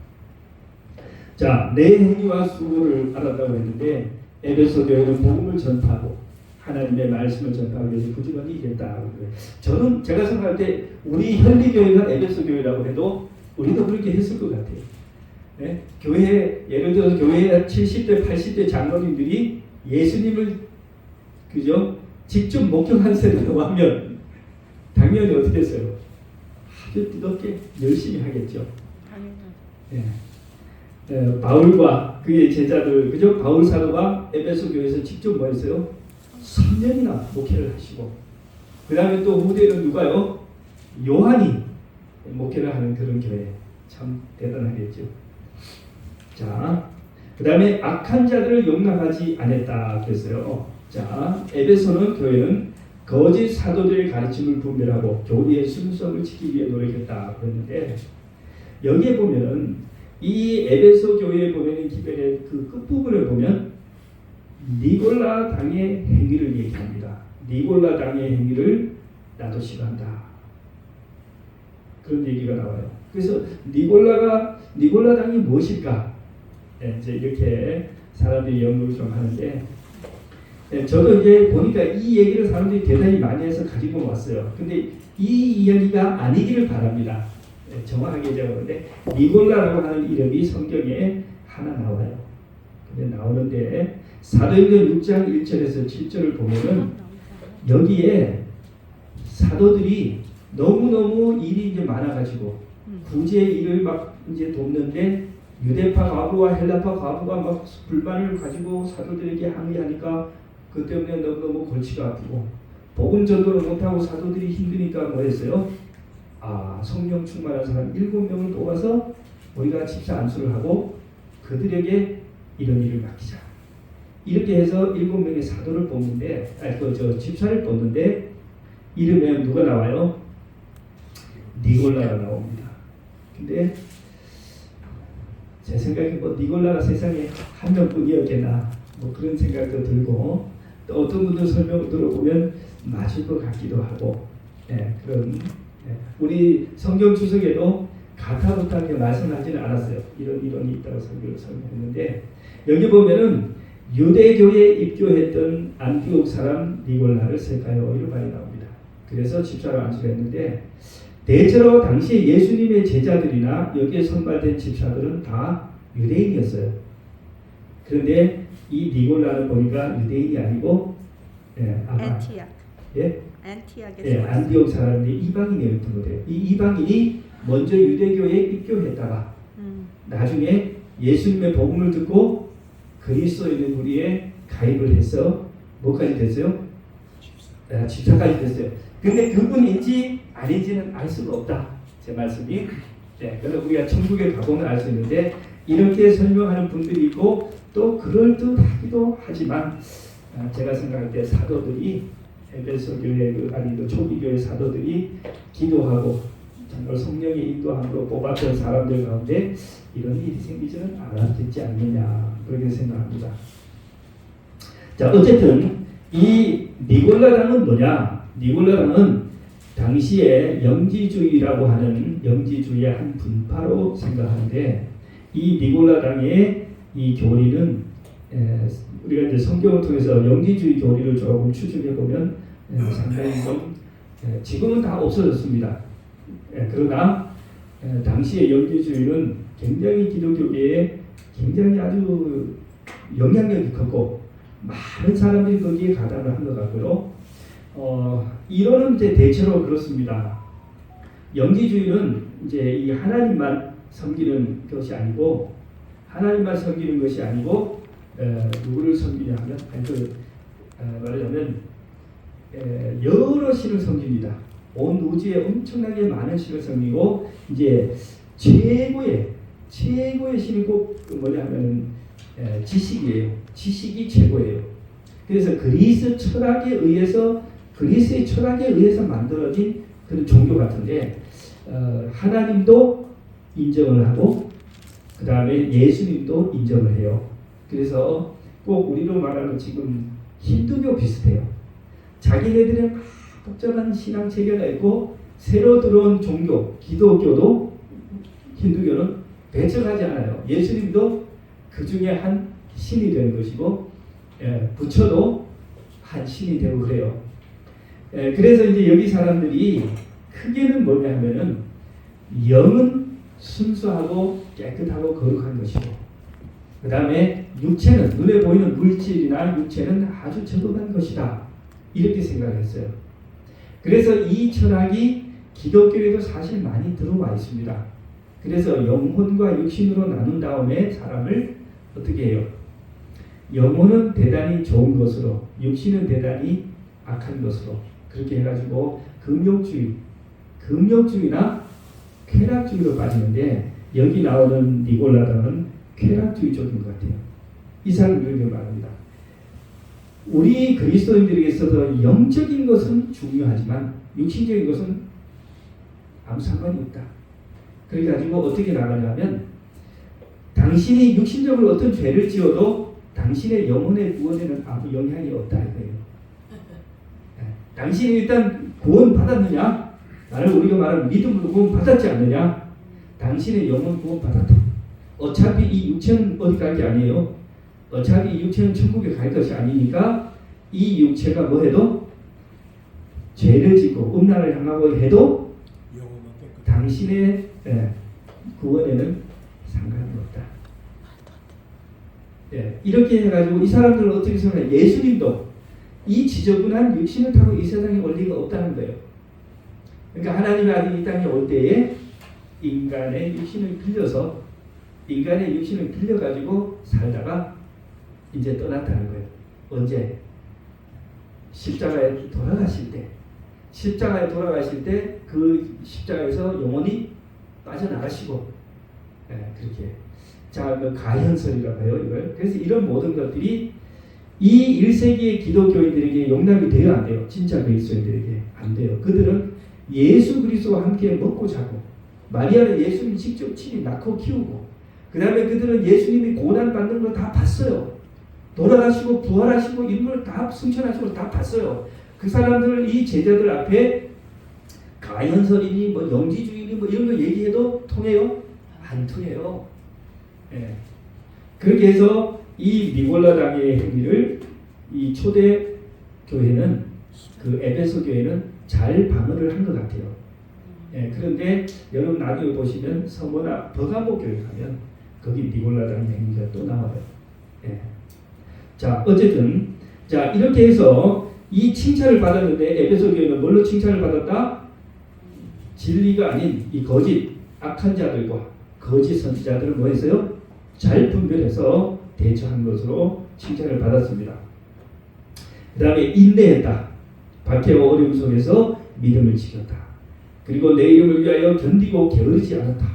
자, 내 행위와 수고를 알았다고 했는데 에베소 교회는 복음을 전파하고 하나님의 말씀을 전파하기 위해서 부지런히 일했다. 저는 제가 생각할 때 우리 현리교회가 에베소 교회라고 해도 우리도 그렇게 했을 것 같아요. 네? 교회 예를 들어서 교회 70대 80대 장로님들이 예수님을 그죠? 직접 목격한 세대로 하면 당연히 어떻게 했어요? 아주 뜨겁게 열심히 하겠죠. 네. 바울과 그의 제자들 그죠? 바울 사도가 에베소 교회에서 직접 뭐 했어요? 3년이나 목회를 하시고 그 다음에 또 후대는 누가요? 요한이 목회를 하는 그런 교회 참 대단하겠죠. 자, 그 다음에 악한 자들을 용납하지 않았다 그랬어요. 자, 에베소는 교회는 거짓 사도들의 가르침을 분별하고 교리의 순수성을 지키기 위해 노력했다 그랬는데 여기에 보면은 이 에베소 교회에 보면은 기별의 그 끝부분을 보면 니골라 당의 행위를 얘기합니다. 니골라 당의 행위를 나도 싫어한다. 그런 얘기가 나와요. 그래서 니골라 당이 무엇일까? 이제 이렇게 사람들이 연구를 좀 하는데 저도 이제 보니까 이 얘기를 사람들이 대단히 많이 해서 가지고 왔어요. 근데 이 이야기가 아니기를 바랍니다. 정확하게 제가 보는데 니골라라고 하는 이름이 성경에 하나 나와요. 근데 나오는데 사도행전 6장 1절에서 7절을 보면은 여기에 사도들이 너무너무 일이 이제 많아가지고 구제의 일을 막 이제 돕는데 유대파 과부와 헬라파 과부가 막 불만을 가지고 사도들에게 항의하니까 그 때문에 너무너무 골치가 아프고 복음 전도를 못하고 사도들이 힘드니까 뭐 했어요? 성령 충만한 사람 7명을 뽑아서 우리가 집사 안수를 하고 그들에게 이런 일을 맡기자. 이렇게 해서 7명의 사도를 뽑는데 집사를 뽑는데 이름에 누가 나와요? 니골라가 나옵니다. 근데 제 생각에 뭐 니골라가 세상에 한 명뿐이었겠나 뭐 그런 생각도 들고 또 어떤 분들 설명을 들어보면 맞을 것 같기도 하고 그런 우리 성경 주석에도 가타부타하게 말씀하지는 않았어요. 이런 이론이 있다고 설명했는데 여기 보면은 유대교에 입교했던 안디옥 사람 니골라를 쓸까요? 이런 말이 나옵니다. 그래서 집사를 안수했는데 대체로 당시 예수님의 제자들이나 여기에 선발된 집사들은 다 유대인이었어요. 그런데 이 니골라는 보니까 유대인이 아니고 안티악. 예? 안티악에서 안디옥 사람인데 이방인이었던 거예요. 이 이방인이 먼저 유대교에 입교했다가 나중에 예수님의 복음을 듣고 그리스도에 있는 무리에 가입을 해서 뭐까지 됐어요? 집사까지 됐어요. 근데 그분인지 아닌지는 알 수가 없다. 제 말씀이. 그래서 우리가 천국에 가보면 알 수 있는데 이렇게 설명하는 분들이 있고 또 그럴듯하기도 하지만 제가 생각할 때 사도들이 에베소 교회 초기 교회 사도들이 기도하고 정말 성령의 인도함으로 뽑았던 사람들 가운데 이런 일이 생기지는 않았겠지 않느냐 그렇게 생각합니다. 자, 어쨌든 이 니골라당은 뭐냐? 니골라당은 당시에 영지주의라고 하는 영지주의의 한 분파로 생각하는데 이 니골라당의 이 교리는 우리가 이제 성경을 통해서 영지주의 교리를 조금 추측해 보면 상당히 좀 지금은 다 없어졌습니다. 그러나 당시의 영지주의는 굉장히 기독교계에 굉장히 아주 영향력이 컸고 많은 사람들이 거기에 가담을 한 것 같고요. 이론은 이제 대체로 그렇습니다. 영지주의는 이제 이 하나님만 섬기는 것이 아니고 누구를 섬기냐 하면 말하자면 여러 신을 섬깁니다. 온 우주에 엄청나게 많은 신을 섬기고 이제 최고의 신이 꼭 뭐냐 하면 지식이에요. 지식이 최고예요. 그래서 그리스의 철학에 의해서 만들어진 그런 종교 같은데 하나님도 인정을 하고 그 다음에 예수님도 인정을 해요. 그래서 꼭 우리로 말하면 지금 힌두교 비슷해요. 자기네들의 복잡한 신앙 체계가 있고 새로 들어온 종교 기독교도 힌두교는 배척하지 않아요. 예수님도 그 중에 한 신이 되는 것이고, 부처도 한 신이 되고 그래요. 그래서 이제 여기 사람들이 크게는 뭐냐 하면은 영은 순수하고 깨끗하고 거룩한 것이고, 그 다음에 육체는, 눈에 보이는 물질이나 육체는 아주 적응한 것이다, 이렇게 생각했어요. 그래서 이 철학이 기독교에도 사실 많이 들어와 있습니다. 그래서 영혼과 육신으로 나눈 다음에 사람을 어떻게 해요? 영혼은 대단히 좋은 것으로, 육신은 대단히 악한 것으로, 그렇게 해가지고 금욕주의나 쾌락주의로 빠지는데, 여기 나오는 니골라당은 쾌락주의 쪽인 것 같아요. 이 사람은 이렇게 말합니다. 우리 그리스도인들에게서도 영적인 것은 중요하지만 육신적인 것은 아무 상관이 없다. 그래가지고 어떻게 나가냐면, 당신이 육신적으로 어떤 죄를 지어도 당신의 영혼의 구원에는 아무 영향이 없다 이거예요. 당신이 일단 구원 받았느냐? 나를 우리가 말하는 믿음으로 구원 받았지 않느냐? 당신의 영혼 구원 받았다. 어차피 이 육체는 어디 갈 게 아니에요. 어차피 이 육체는 천국에 갈 것이 아니니까 이 육체가 뭐 해도, 죄를 짓고 음란을 향하고 해도 당신의 구원에는 상관이 없다. 이렇게 해가지고 이 사람들은 어떻게 생각해요? 예수님도 이 지저분한 육신을 타고 이 세상에 올 리가 없다는 거예요. 그러니까 하나님의 아들이 이 땅에 올 때에 인간의 육신을 빌려가지고 살다가 이제 떠났다는 거예요. 언제? 십자가에 돌아가실 때 그 십자가에서 영혼이 빠져나가시고, 그렇게. 자, 가현설이라고 해요, 이걸. 그래서 이런 모든 것들이 이 1세기의 기독교인들에게 용납이 돼요, 안 돼요? 진짜 그리스도인들에게 안 돼요. 그들은 예수 그리스도와 함께 먹고 자고, 마리아는 예수님 직접 친히 낳고 키우고, 그 다음에 그들은 예수님이 고난 받는 걸 다 봤어요. 돌아가시고 부활하시고 이런 걸 다 승천하시고 걸 다 봤어요. 그 사람들, 이 제자들 앞에 가현설이니 뭐 영지주의니 뭐 이런 거 얘기해도 통해요? 안 통해요. 그렇게 해서 이 니골라당의 행위를 이 초대 교회는, 그 에베소 교회는 잘 방어를 한 것 같아요. 그런데 여러분 나중에 보시면 서머나 버가모 교회 가면 거기 니골라당의 행위가 또 나와요. 자, 어쨌든 자, 이렇게 해서 이 칭찬을 받았는데, 에베소 교회는 뭘로 칭찬을 받았다? 진리가 아닌 이 거짓 악한 자들과 거짓 선지자들을 뭐 했어요? 잘 분별해서 대처한 것으로 칭찬을 받았습니다. 그 다음에 인내했다. 박해와 어려움 속에서 믿음을 지켰다. 그리고 내 이름을 위하여 견디고 게으르지 않았다.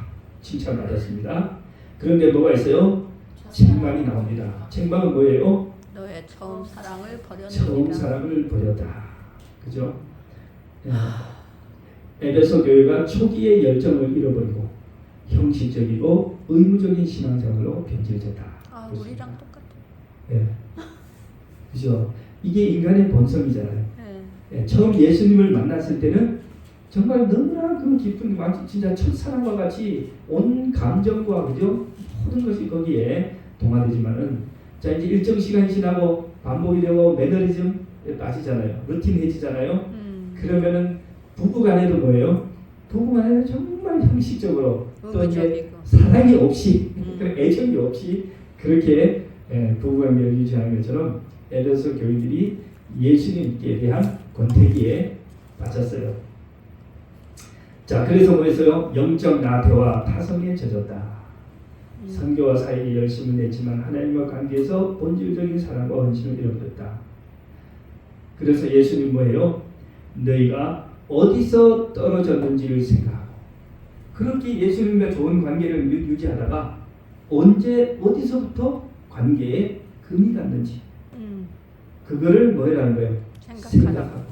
칭찬받았습니다. 그런데 뭐가 있어요? 책망이 나옵니다. 책망은 뭐예요? 너의 처음 사랑을 버렸느니라. 처음 사랑을 버렸다. 그죠? 에베소 교회가 초기의 열정을 잃어버리고 형식적이고 의무적인 신앙생활로 변질됐다. 아, 우리랑 똑같아. 그죠? 이게 인간의 본성이잖아요. 네. 처음 예수님을 만났을 때는 정말 너무나 그 깊은, 진짜 첫사랑과 같이 온 감정과, 그죠? 모든 것이 거기에 동화되지만은, 자, 이제 일정 시간이 지나고 반복이 되고 매너리즘에 빠지잖아요. 루틴해지잖아요. 그러면은 부부간에도 뭐예요? 부부간에는 정말 형식적으로, 또 이제 사랑이 없이, 애정이 없이 그렇게 부부관계를 유지하는 것처럼 에베소 교인들이 예수님께 대한 권태기에 빠졌어요. 자, 그래서 뭐였어요? 영적 나태와 타성에 젖었다. 선교와 사역에 열심을 냈지만 하나님과 관계에서 본질적인 사랑과 헌신을 잃어버렸다. 그래서 예수님 뭐예요? 너희가 어디서 떨어졌는지를 생각하고, 그렇게 예수님과 좋은 관계를 유지하다가 언제 어디서부터 관계에 금이 갔는지 그거를 뭐라는 거예요? 생각하고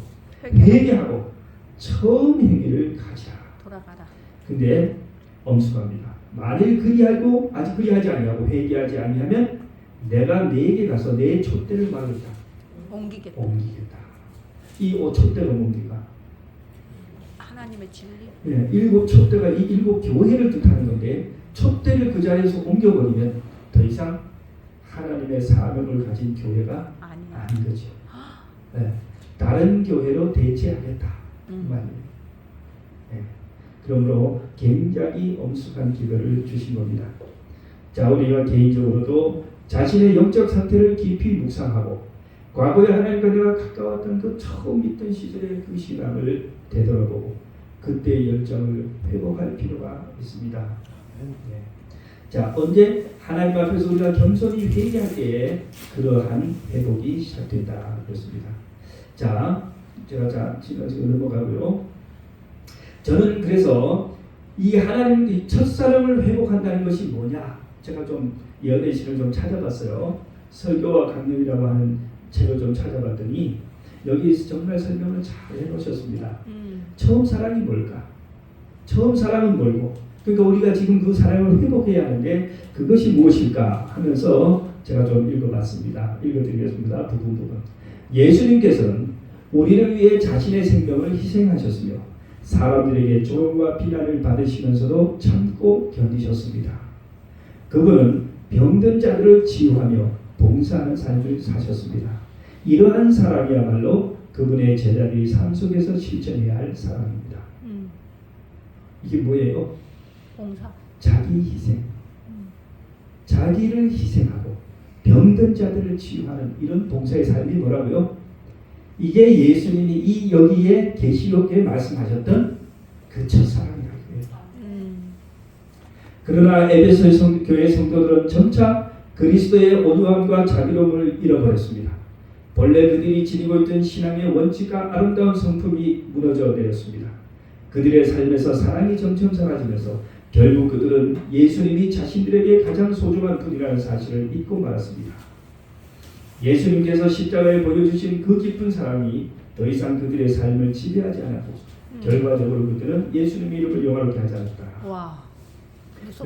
회개하고 처음 행위를 가지라. 돌아가라. 근데 엄숙합니다. 만일 그리하고 아직 그리하지 아니하고 회개하지 아니하면 내가 네게 가서 내 촛대를 막겠다. 옮기겠다. 이 촛대가 뭡니까? 하나님의 진리. 예, 일곱 촛대가 이 일곱 교회를 뜻하는 건데 촛대를 그 자리에서 옮겨버리면 더 이상 하나님의 사명을 가진 교회가 아니야. 아닌 거죠. 예, 다른 교회로 대체하겠다 그 말이에요. 예, 그러므로 굉장히 엄숙한 기도를 주신 겁니다. 자, 우리가 개인적으로도 자신의 영적 상태를 깊이 묵상하고 과거에 하나님과 내가 가까웠던 그 처음 있던 시절의 그 신앙을 되돌아보고 그때의 열정을 회복할 필요가 있습니다. 네. 자, 언제 하나님 앞에서 우리가 겸손히 회개할 때에 그러한 회복이 시작된다 그렇습니다. 자, 제가 지금 넘어가고요. 저는 그래서 이 하나님 첫사랑을 회복한다는 것이 뭐냐? 제가 좀 연애신을 좀 찾아봤어요. 설교와 강림이라고 하는 책을 좀 찾아봤더니 여기에서 정말 설명을 잘 해놓으셨습니다. 처음 사랑이 뭘까? 처음 사랑은 뭘고? 그러니까 우리가 지금 그 사랑을 회복해야 하는데 그것이 무엇일까 하면서 제가 좀 읽어봤습니다. 읽어드리겠습니다. 부분. 예수님께서는 우리를 위해 자신의 생명을 희생하셨으며 사람들에게 조롱과 비난을 받으시면서도 참고 견디셨습니다. 그분은 병든 자들을 치유하며 봉사하는 삶을 사셨습니다. 이러한 사랑이야말로 그분의 제자들이 삶 속에서 실천해야 할 사랑입니다. 이게 뭐예요? 봉사. 자기 희생. 자기를 희생하고 병든 자들을 치유하는 이런 봉사의 삶이 뭐라고요? 이게 예수님이 이 여기에 계시록에 말씀하셨던 그 첫사랑이라고 해요. 그러나 에베소 교회 성도들은 점차 그리스도의 온유함과 자비로움을 잃어버렸습니다. 본래 그들이 지니고 있던 신앙의 원칙과 아름다운 성품이 무너져 내렸습니다. 그들의 삶에서 사랑이 점점 사라지면서 결국 그들은 예수님이 자신들에게 가장 소중한 분이라는 사실을 잊고 말았습니다. 예수님께서 십자가에 보여주신 그 깊은 사랑이 더 이상 그들의 삶을 지배하지 않았고 결과적으로 그들은 예수님의 이름을 영화롭게 하지 않았다. 와.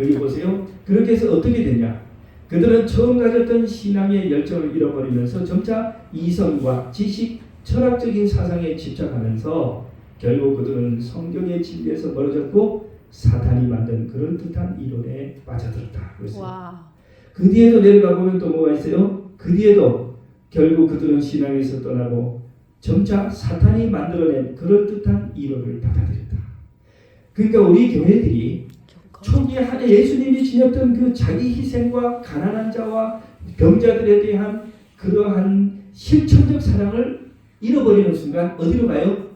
여기 보세요. 그렇게 해서 어떻게 됐냐? 그들은 처음 가졌던 신앙의 열정을 잃어버리면서 점차 이성과 지식, 철학적인 사상에 집착하면서 결국 그들은 성경의 진리에서 멀어졌고 사탄이 만든 그런 듯한 이론에 빠져들었다. 와. 그 뒤에도 내려가 보면 또 뭐가 있어요? 그 뒤에도 결국 그들은 신앙에서 떠나고 점차 사탄이 만들어낸 그런 듯한 이론을 받아들였다. 그러니까 우리 교회들이 초기에 한 예수님이 지녔던 그 자기 희생과 가난한 자와 병자들에 대한 그러한 실천적 사랑을 잃어버리는 순간 어디로 가요?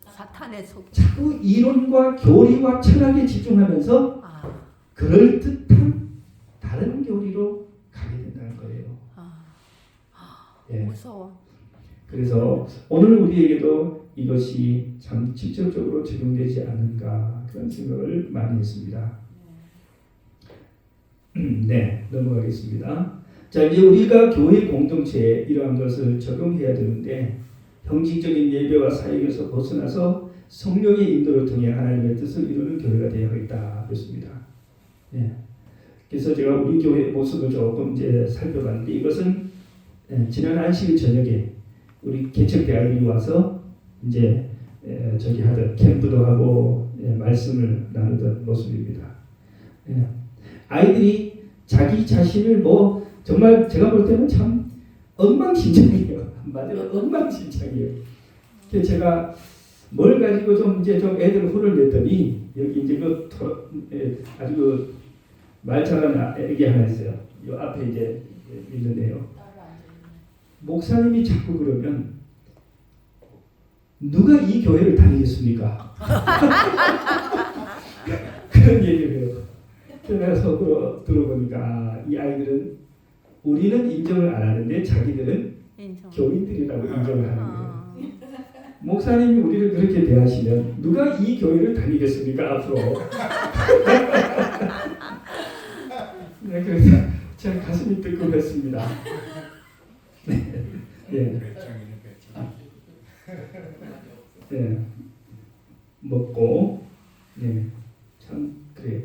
사탄의 속. 자꾸 이론과 교리와 철학에 집중하면서 그럴듯한 다른 교리로 가게 된다는 거예요. 예. 무서워. 그래서 오늘 우리에게도 이것이 참 직접적으로 적용되지 않은가 그런 생각을 많이 했습니다. 네, 넘어가겠습니다. 자, 이제 우리가 교회 공동체에 이러한 것을 적용해야 되는데 형식적인 예배와 사역에서 벗어나서 성령의 인도를 통해 하나님의 뜻을 이루는 교회가 되어야겠다 그랬습니다. 네. 그래서 제가 우리 교회 모습을 조금 이제 살펴봤는데 이것은 지난 안식 저녁에 우리 개척대 아이들이 와서 이제 저기 하던 캠프도 하고 말씀을 나누던 모습입니다. 아이들이 자기 자신을 뭐 정말 제가 볼 때는 참 엉망진창이에요. 맞아요, 엉망진창이에요. 그래서 제가 뭘 가지고 좀 이제 좀 애들 혼을 냈더니 여기 이제 아주 그 말 잘하는 애기 하나 있어요. 이 앞에 이제 있는데요. 목사님이 자꾸 그러면 누가 이 교회를 다니겠습니까? 그런 얘기를 해요. 그래서 들어보니까 이 아이들은 우리는 인정을 안 하는데 자기들은 교인들이라고 인정을 하는 거예요. 목사님이 우리를 그렇게 대하시면 누가 이 교회를 다니겠습니까 앞으로? 네, 그래서 제가 가슴이 뜨끔했습니다. 네. 예. 네. 먹고, 네. 참 그래요.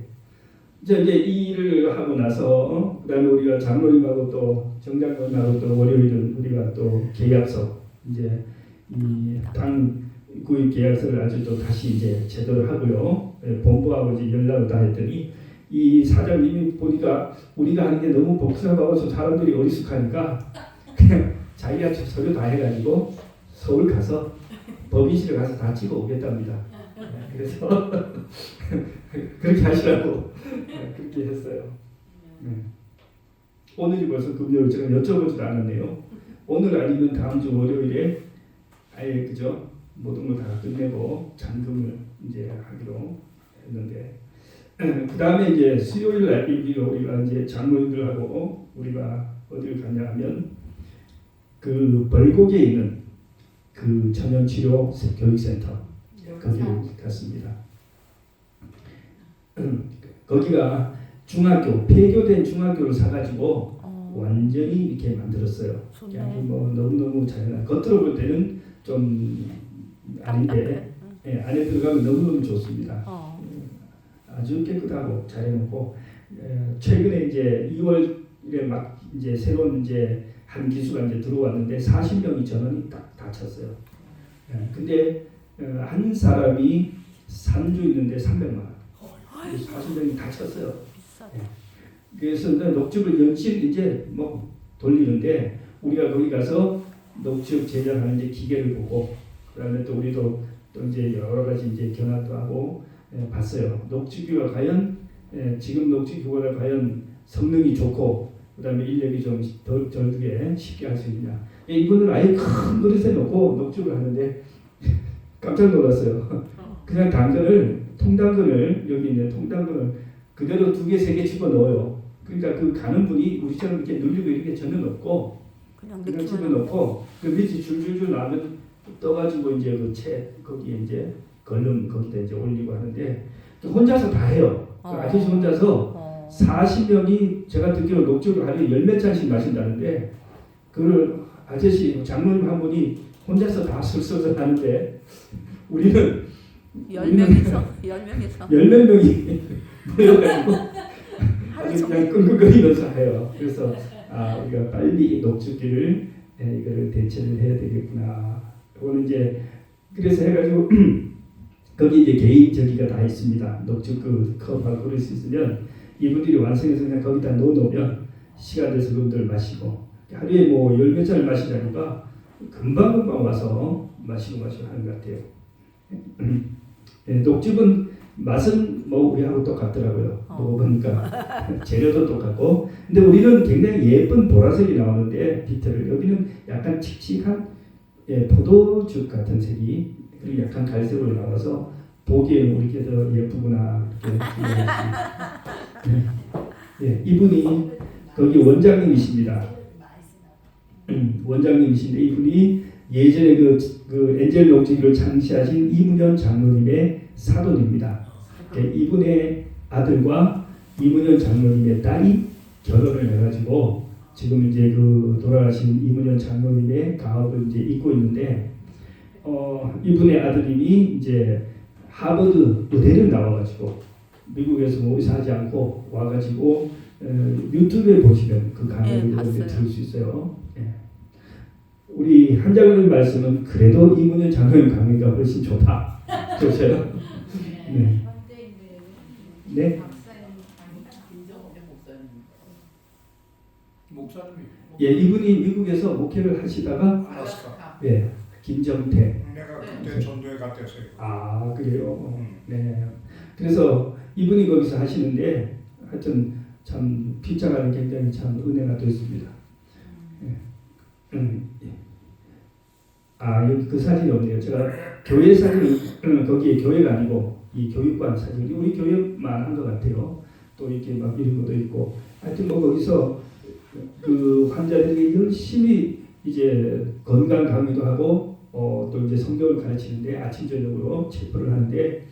이제 이 일을 하고 나서 그다음에 우리가 장로님하고 또 정장로님하고 또 월요일은 우리가 또 계약서 이제 이 당 구입 계약서를 아주 또 다시 이제 제대로 하고요. 본부하고 이제 연락을 다 했더니 이 사장님이 보니까 우리가 하는 게 너무 복잡하고 저 사람들이 어리숙하니까 그냥 자기가 서류 다 해가지고 서울 가서 법인실에 가서 다 찍어 오겠답니다. 그래서 그렇게 하시라고 그렇게 했어요. 오늘이 벌써 금요일, 제가 여쭤보지도 않았네요. 오늘 아니면 다음 주 월요일에 아예 그죠? 모든 걸 다 끝내고 잔금을 이제 하기로 했는데 그 다음에 이제 수요일 날 우리가 이제 장로님들하고 우리가 어디를 갔냐면 그 벌곡에 있는 그 전염치료 교육센터 거기를 갔습니다. 거기가 중학교 폐교된 중학교를 사가지고 완전히 이렇게 만들었어요. 좋네. 그냥 뭐 너무너무 잘해놔. 겉으로 볼 때는 좀 아닌데 안에 들어가면 너무너무 좋습니다. 아주 깨끗하고 잘해놓고 최근에 이제 2월에 막 이제 새로운 이제 한 기수가 이제 들어왔는데 40명이 전원이 딱 다쳤어요. 근데 한 사람이 3주 있는데 300만 원. 40명이 다쳤어요. 그래서 녹즙을 연칠 이제 뭐 돌리는데 우리가 거기 가서 녹즙 제작하는 이제 기계를 보고 그다음에 또 우리도 또 이제 여러 가지 이제 견학도 하고 봤어요. 녹즙기가 과연 지금 녹즙기보다 과연 성능이 좋고 그다음에 인력이 좀 덜 들게 쉽게 할 수 있냐. 이분은 아예 큰 그릇에 놓고 녹즙을 하는데 깜짝 놀랐어요. 그냥 당근을 통당근을 여기 있는 통당근을 그대로 2개, 3개 집어 넣어요. 그러니까 그 가는 분이 우리처럼 이렇게 눌리고 이렇게 전혀 없고 그냥 집어 넣고 그 밑이 줄줄줄 나면 떠가지고 이제 그 채 거기에 이제 걸름 거기다 이제 올리고 하는데 혼자서 다 해요. 그 아저씨 혼자서 40명이 제가 듣기로 녹즙을 하루에 10몇 잔씩 마신다는데 그걸 아저씨 장로님 한 분이 혼자서 다 술술 하는데 우리는 10명에서 10몇 명이 모여가지고 아주 그냥 끙끙거리면서 해요. 그래서 우리가 빨리 녹즙기를 이거를 대체를 해야 되겠구나. 그거는 이제 그래서 해가지고 거기 이제 개인 저기가 다 있습니다. 녹즙 그 컵하고 그럴 수 있으면 이분들이 완성해서 그냥 거기다 넣어놓으면 시간 돼서 그분들 마시고 하루에 뭐 10몇 잔을 마시자니까 금방금방 와서 마시고 하는 것 같아요. 녹즙은 맛은 뭐 우리하고 똑같더라고요. 먹어보니까 재료도 똑같고 근데 우리는 굉장히 예쁜 보라색이 나오는데 비트를 여기는 약간 칙칙한 포도즙 같은 색이 그리고 약간 갈색으로 나와서 보기에는 우리께 더 예쁘구나 이렇게 이분이 거기 원장님이십니다. 원장님이신데 이분이 예전에 그 엔젤 녹즙기를 창시하신 이문현 장로님의 사돈입니다. 이분의 아들과 이문현 장로님의 딸이 결혼을 해가지고 지금 이제 그 돌아가신 이문현 장로님의 가업을 이제 잇고 있는데 이분의 아드님이 이제 하버드 의대를 나와가지고 미국에서 뭐 의사하지 않고 와가지고 유튜브에 보시면 그 강의를 들을 수 있어요. 우리 한 장로님 말씀은 그래도 이문현 장로님 강의가 훨씬 좋다. 그렇죠? 네. 네. 목사님이 이분이 미국에서 목회를 하시다가 알라스카. 김정태. 내가 그때 전도에 갔대서요. 그래요. 네. 그래서 이분이 거기서 하시는데 하여튼 참 필자가 굉장히 참 은혜가 됐습니다. 여기 그 사진이 없네요. 제가 교회 사진 거기에 교회가 아니고 이 교육관 사진 우리 교회만 한 것 같아요. 또 이렇게 막 이런 것도 있고 하여튼 뭐 거기서 그 환자들이 열심히 이제 건강 강의도 하고 또 이제 성경을 가르치는데 아침 저녁으로 체포를 하는데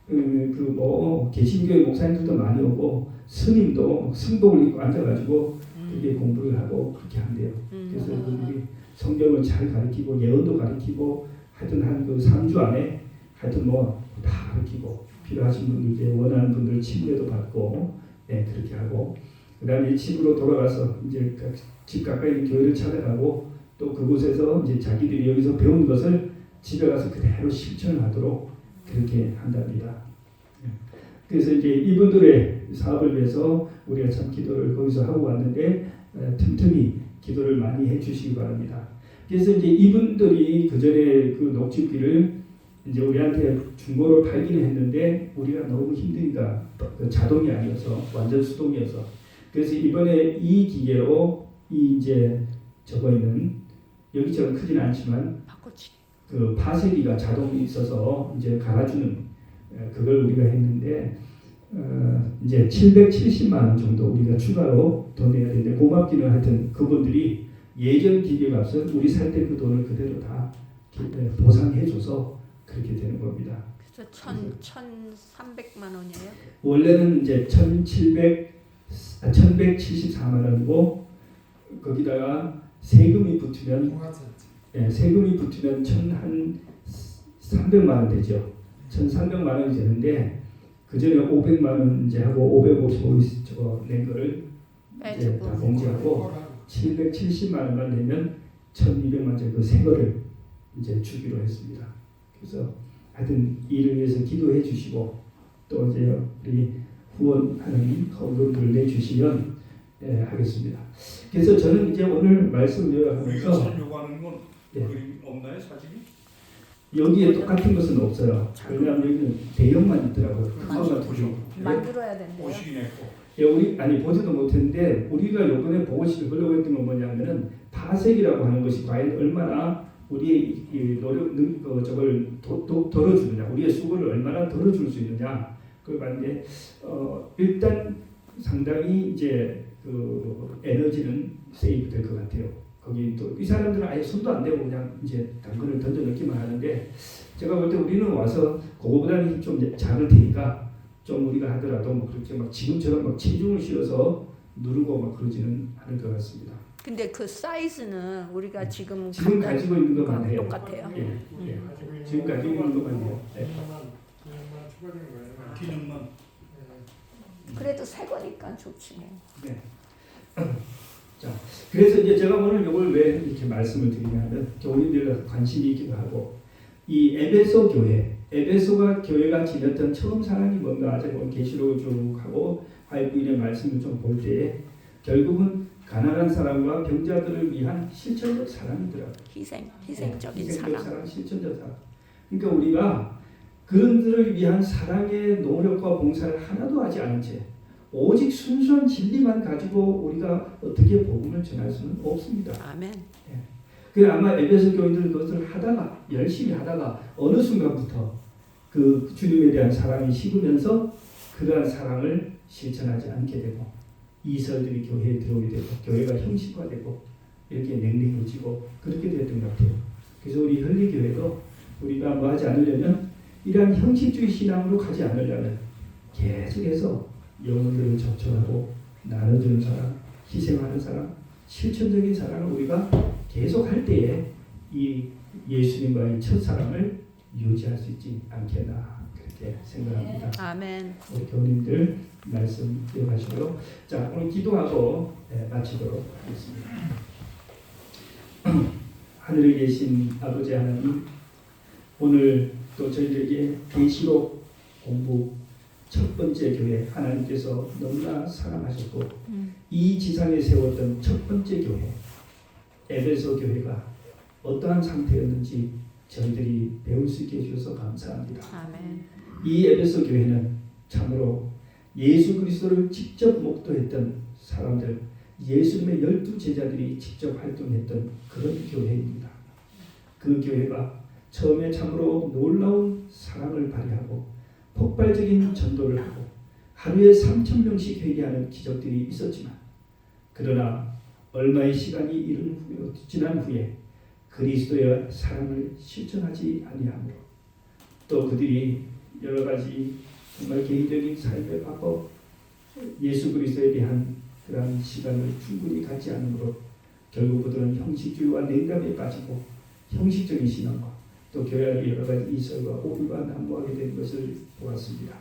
그 뭐 개신교회 목사님들도 많이 오고 스님도 승복을 입고 앉아가지고 그렇게 공부를 하고 그렇게 한대요. 그래서 그들이 성경을 잘 가르치고 예언도 가르치고 하여튼 한 그 3주 안에 하여튼 뭐 다 가르치고 필요하신 분들 이제 원하는 분들 치료도 받고 그렇게 하고 그다음에 집으로 돌아가서 이제 집 가까이 교회를 찾아가고 또 그곳에서 이제 자기들이 여기서 배운 것을 집에 가서 그대로 실천하도록 그렇게 한답니다. 그래서 이제 이분들의 사업을 위해서 우리가 참 기도를 거기서 하고 왔는데 틈틈이 기도를 많이 해주시기 바랍니다. 그래서 이제 이분들이 그 전에 그 녹즙기를 이제 우리한테 중고로 팔기는 했는데 우리가 너무 힘드니까 그 자동이 아니어서 완전 수동이어서 그래서 이번에 이 기계로 이 이제 저거 있는 여기처럼 크지는 않지만 바꿔치. 그 파쇄기가 자동이 있어서 이제 갈아주는 그걸 우리가 했는데 이제 770만 원 정도 우리가 추가로 더 내야 되는데 고맙기는 하여튼 그분들이 예전 기계값은 우리 살 때 그 돈을 그대로 다 보상해줘서 그렇게 되는 겁니다. 그래서 1,300만 원이에요? 원래는 이제 1,174만 원이고 거기다가 세금이 붙으면 세금이 붙으면 1,300만 원 되죠. 1,300만 원이 되는데 그 전에 500만 원 이제 하고 555 저거 낸 거를 이제 다 공제하고 770만 원만 내면 1,200만 원짜리 그 거를 이제 주기로 했습니다. 그래서 하여튼 이를 위해서 기도해 주시고 또 이제 우리 후원하는 헌금을 내주시면 하겠습니다. 그래서 저는 이제 오늘 말씀을 우리가 요약하면서 설명하는 건 예. 그림 없나요 사진이? 여기에 똑같은 것은 없어요. 왜냐하면 여기는 대형만 있더라고요. 그거만 보죠. 만들어야 된대요. 보시긴 했고. 예, 우리 아니 보지도 못했는데 우리가 이번에 보고 싶으려고 했던 건 뭐냐면은 파색이라고 하는 것이 과연 얼마나 우리의 이 노력 저걸 덜어주느냐, 우리의 수고를 얼마나 덜어줄 수 있느냐 그걸 봤는데 일단 상당히 이제 그 에너지는 세이브 될 것 같아요. 거기 또 이 사람들은 아예 손도 안 대고 그냥 이제 당근을 던져 넣기만 하는데 제가 볼 때 우리는 와서 그거보다는 좀 작을 테니까 좀 우리가 하더라도 뭐 그렇게 막 지금처럼 막 체중을 실어서 누르고 막 그러지는 않을 것 같습니다. 근데 그 사이즈는 우리가 지금 가지고 있는 것만 해요. 똑같아요. 예, 예. 지금 가지고 있는 것만 해요. 네. 기능만. 그래도 새 거니까 좋지 뭐. 네. 자, 그래서 이제 제가 오늘 이걸 왜 이렇게 말씀을 드리냐면 교우님들 관심이 있기도 하고 이 에베소 교회, 에베소가 교회가 지녔던 처음 사랑이 뭔가 제가 계시록을 쭉 하고 하이브인의 말씀을 좀 볼 때에 결국은 가난한 사람과 병자들을 위한 실천적 사랑이더라고요. 희생적인 사랑. 실천적 사랑. 그러니까 우리가 그들을 위한 사랑의 노력과 봉사를 하나도 하지 않은 채 오직 순수한 진리만 가지고 우리가 어떻게 복음을 전할 수는 없습니다. 아멘. 그 아마 에베소 교인들은 그것을 하다가 열심히 하다가 어느 순간부터 그 주님에 대한 사랑이 식으면서 그러한 사랑을 실천하지 않게 되고 이설들이 교회에 들어오게 되고 교회가 형식화되고 이렇게 냉랭해지고 그렇게 됐던 것 같아요. 그래서 우리 현리교회도 우리가 뭐 하지 않으려면 이러한 형식주의 신앙으로 가지 않으려면 계속해서 영혼들을 접촉하고 나눠주는 사람, 희생하는 사람, 실천적인 사랑을 우리가 계속 할 때에 이 예수님과의 첫사랑을 유지할 수 있지 않겠나 그렇게 생각합니다. 아멘. 우리 교우님들 말씀 기억하시고요. 자, 오늘 기도하고 마치도록 하겠습니다. 하늘에 계신 아버지 하나님, 오늘 또 저희들에게 계시록 공부 첫 번째 교회 하나님께서 너무나 사랑하셨고 이 지상에 세웠던 첫 번째 교회 에베소 교회가 어떠한 상태였는지 저희들이 배울 수 있게 해주셔서 감사합니다. 아멘. 이 에베소 교회는 참으로 예수 그리스도를 직접 목도했던 사람들, 예수님의 12제자들이 직접 활동했던 그런 교회입니다. 그 교회가 처음에 참으로 놀라운 사랑을 발휘하고 폭발적인 전도를 하고 하루에 3,000명씩 회개하는 기적들이 있었지만 그러나 얼마의 시간이 지난 후에 그리스도의 사랑을 실천하지 아니하므로 또 그들이 여러 가지 정말 개인적인 삶에 바꿔 예수 그리스도에 대한 그러한 시간을 충분히 갖지 않으므로 결국 그들은 형식주의와 냉담에 빠지고 형식적인 신앙과 또 교회 안에 여러 가지 이설과 오류가 난무하게 된 것을 보았습니다.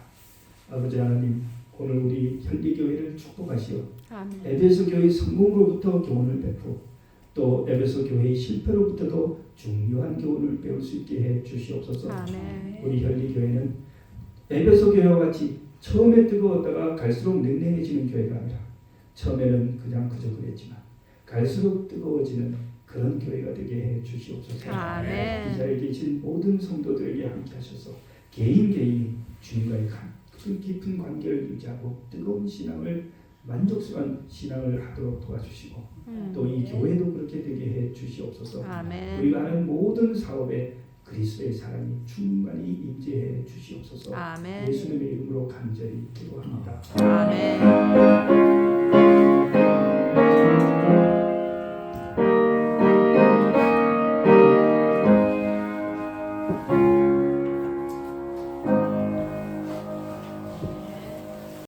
아버지 하나님, 오늘 우리 현리교회를 축복하시어 아멘. 에베소 교회 성공으로부터 교훈을 베푸 또 에베소 교회의 실패로부터도 중요한 교훈을 배울 수 있게 해 주시옵소서. 아멘. 우리 현리 교회는 에베소 교회와 같이 처음에 뜨거웠다가 갈수록 냉랭해지는 교회가 아니라 처음에는 그저 그랬지만 갈수록 뜨거워지는 그런 교회가 되게 해 주시옵소서. 아멘. 이 자리에 계신 모든 성도들에게 함께 하셔서 개인이 주님과의 깊은 관계를 유지하고 뜨거운 신앙을 만족스러운 신앙을 하도록 도와주시고 또 이 교회도 그렇게 되게 해 주시옵소서. 아멘. 우리가 하는 모든 사업에 그리스도의 사랑이 충만히 임재해 주시옵소서. 아멘. 예수님의 이름으로 간절히 기도합니다. 아멘.